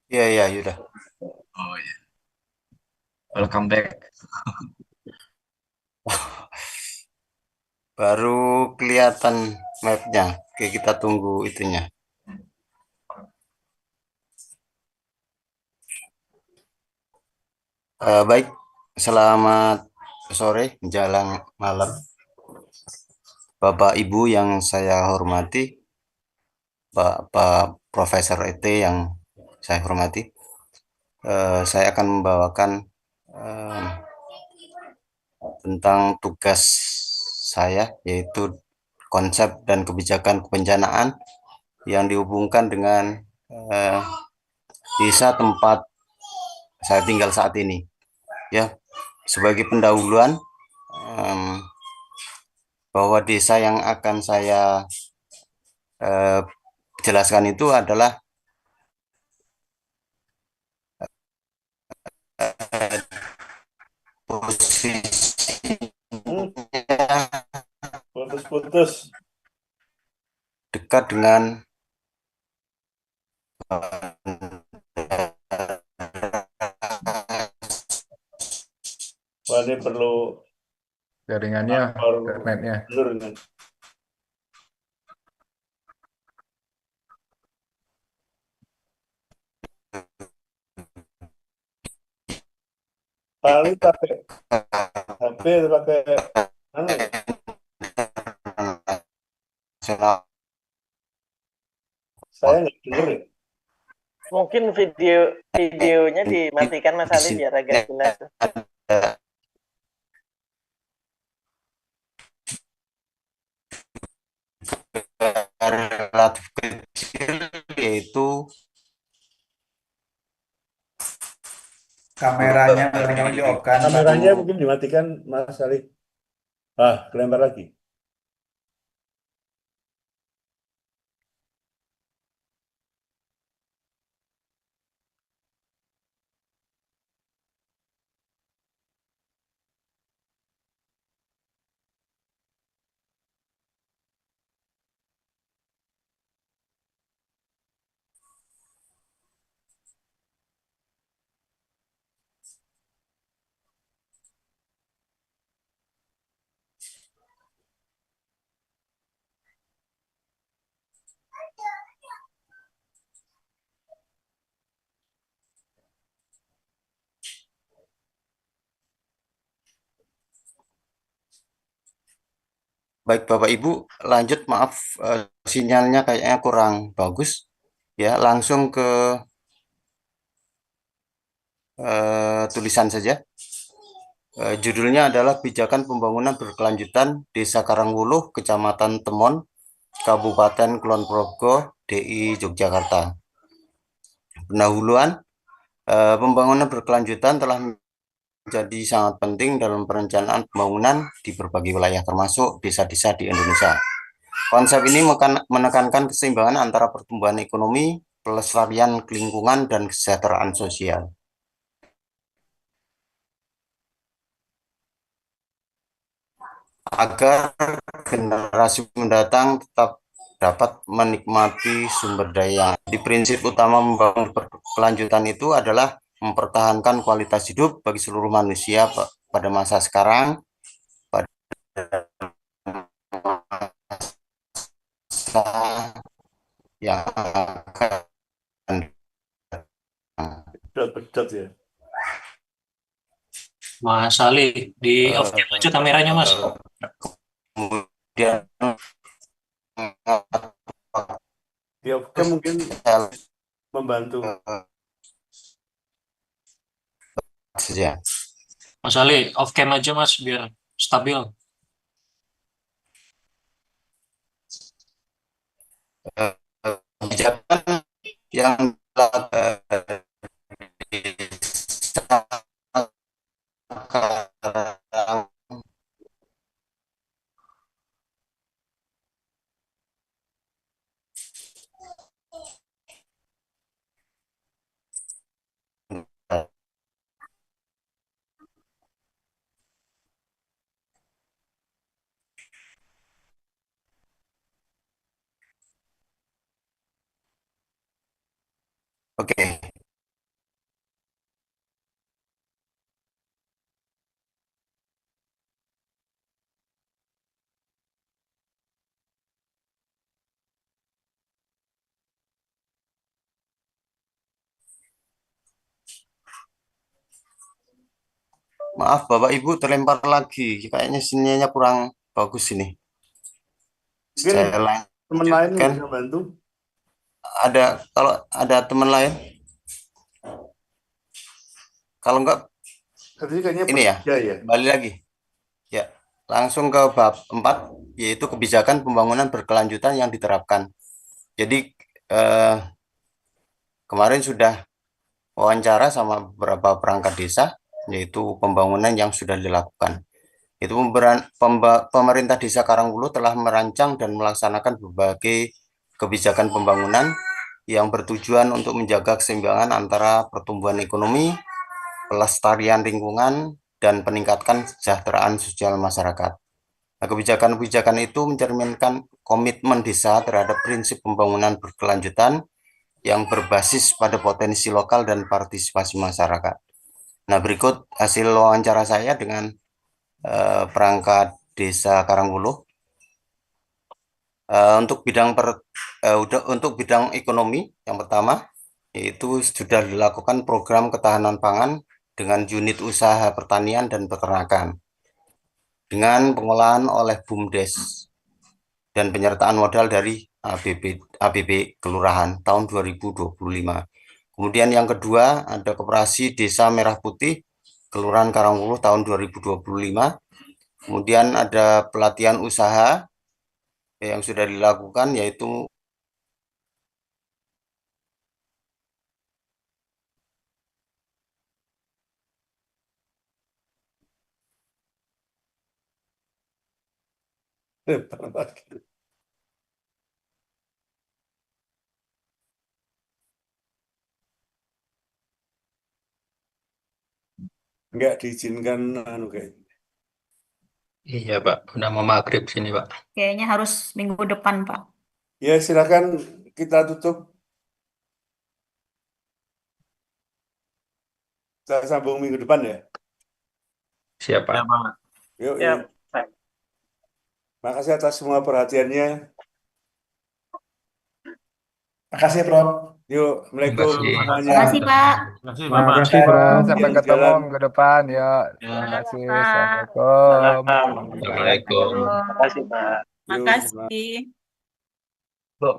[SPEAKER 8] Iya, iya, Yuda.
[SPEAKER 1] Oh iya. Welcome back.
[SPEAKER 8] Baru kelihatan mapnya. Oke, kita tunggu itunya. Baik, selamat sore menjelang malam. Bapak Ibu yang saya hormati, Pak Profesor ET yang saya hormati, saya akan membawakan tentang tugas saya, yaitu konsep dan kebijakan kebencanaan yang dihubungkan dengan desa tempat saya tinggal saat ini. Ya, sebagai pendahuluan bahwa desa yang akan saya jelaskan itu adalah posisinya
[SPEAKER 6] Putus-putus.
[SPEAKER 8] dekat dengan
[SPEAKER 6] Wah, ini perlu
[SPEAKER 1] Jaringannya, internetnya.
[SPEAKER 6] blur nih. Paling pakai HP atau pakai mana ya?
[SPEAKER 8] nasional.
[SPEAKER 6] Saya nggak denger ya.
[SPEAKER 9] Mungkin videonya dimatikan Mas
[SPEAKER 8] Di
[SPEAKER 9] Ali
[SPEAKER 8] sini
[SPEAKER 9] biar agak jelas.
[SPEAKER 8] ada relatif kecil, yaitu
[SPEAKER 2] Kameranya barangkali di-off-kan, Pak
[SPEAKER 6] Kameranya
[SPEAKER 2] Guru.
[SPEAKER 6] mungkin dimatikan, Mas Ali. Kelempar lagi.
[SPEAKER 8] baik Bapak Ibu, lanjut, maaf sinyalnya kayaknya kurang bagus. Ya, langsung ke tulisan saja. Judulnya adalah Pijakan Pembangunan Berkelanjutan Desa Karangwuluh, Kecamatan Temon, Kabupaten Kulon Progo, DI Yogyakarta. Pendahuluan, pembangunan berkelanjutan telah menjadi sangat penting dalam perencanaan pembangunan di berbagai wilayah termasuk desa-desa di Indonesia. Konsep ini menekankan keseimbangan antara pertumbuhan ekonomi, pelestarian lingkungan, dan kesejahteraan sosial. Agar generasi mendatang tetap dapat menikmati sumber daya. Di prinsip utama membangun berkelanjutan itu adalah mempertahankan kualitas hidup bagi seluruh manusia pada masa sekarang, pada masa yang akan
[SPEAKER 6] Bedot ya.
[SPEAKER 4] Mas Ali, di off cam aja kameranya, Mas.
[SPEAKER 8] kemudian
[SPEAKER 6] Di off-cam mungkin membantu.
[SPEAKER 8] saja.
[SPEAKER 4] Mas Ali, off cam aja, Mas, biar stabil.
[SPEAKER 8] Kebijakan yang sekarang oke. Maaf Bapak Ibu, terlempar lagi. Kayaknya sinyalnya kurang bagus ini.
[SPEAKER 6] Mungkin
[SPEAKER 8] Saya
[SPEAKER 6] teman lain
[SPEAKER 8] lanjutkan.
[SPEAKER 6] bisa bantu.
[SPEAKER 8] Kalau ada teman lain, kalau enggak
[SPEAKER 6] Tadi kayaknya
[SPEAKER 8] ini ya,
[SPEAKER 6] ya.
[SPEAKER 8] balik lagi. Ya, langsung ke bab 4, yaitu kebijakan pembangunan berkelanjutan yang diterapkan. Jadi kemarin sudah wawancara sama beberapa perangkat desa, yaitu pembangunan yang sudah dilakukan. Itu pemerintah desa Karangwuluh telah merancang dan melaksanakan berbagai kebijakan pembangunan yang bertujuan untuk menjaga keseimbangan antara pertumbuhan ekonomi, pelestarian lingkungan, dan peningkatkan kesejahteraan sosial masyarakat. Nah, kebijakan-kebijakan itu mencerminkan komitmen desa terhadap prinsip pembangunan berkelanjutan yang berbasis pada potensi lokal dan partisipasi masyarakat. Nah, berikut hasil wawancara saya dengan perangkat desa Karangwuluh. Untuk bidang ekonomi yang pertama, yaitu sudah dilakukan program ketahanan pangan dengan unit usaha pertanian dan peternakan dengan pengolahan oleh BUMDes dan penyertaan modal dari ABB Kelurahan tahun 2025. Kemudian yang kedua ada Koperasi Desa Merah Putih Kelurahan Karangwuluh tahun 2025. Kemudian ada pelatihan usaha yang sudah dilakukan yaitu
[SPEAKER 6] Nggak diizinkan anu kayak.
[SPEAKER 10] Iya, Pak. Udah mau maghrib sini, Pak.
[SPEAKER 11] Kayaknya harus minggu depan, Pak.
[SPEAKER 6] Ya, silakan kita tutup. Kita sambung minggu depan ya.
[SPEAKER 10] Siapa?
[SPEAKER 4] Ya, Pak.
[SPEAKER 6] Yuk,
[SPEAKER 9] Ya,
[SPEAKER 6] yuk. Makasih atas semua perhatiannya. Makasih, Prof. Yuk, Assalamualaikum
[SPEAKER 10] Terima kasih.
[SPEAKER 6] semuanya.
[SPEAKER 11] Terima kasih, Pak.
[SPEAKER 4] Terima kasih, Bapak.
[SPEAKER 2] Makasih, Prof. Sampai
[SPEAKER 6] Jalan.
[SPEAKER 2] ketemu minggu depan. Ya,
[SPEAKER 4] Ya.
[SPEAKER 2] terima kasih.
[SPEAKER 11] Pak.
[SPEAKER 2] Assalamualaikum.
[SPEAKER 9] salam.
[SPEAKER 10] Assalamualaikum.
[SPEAKER 9] Terima kasih, Pak.
[SPEAKER 6] Yuk,
[SPEAKER 11] Makasih.
[SPEAKER 10] Bu,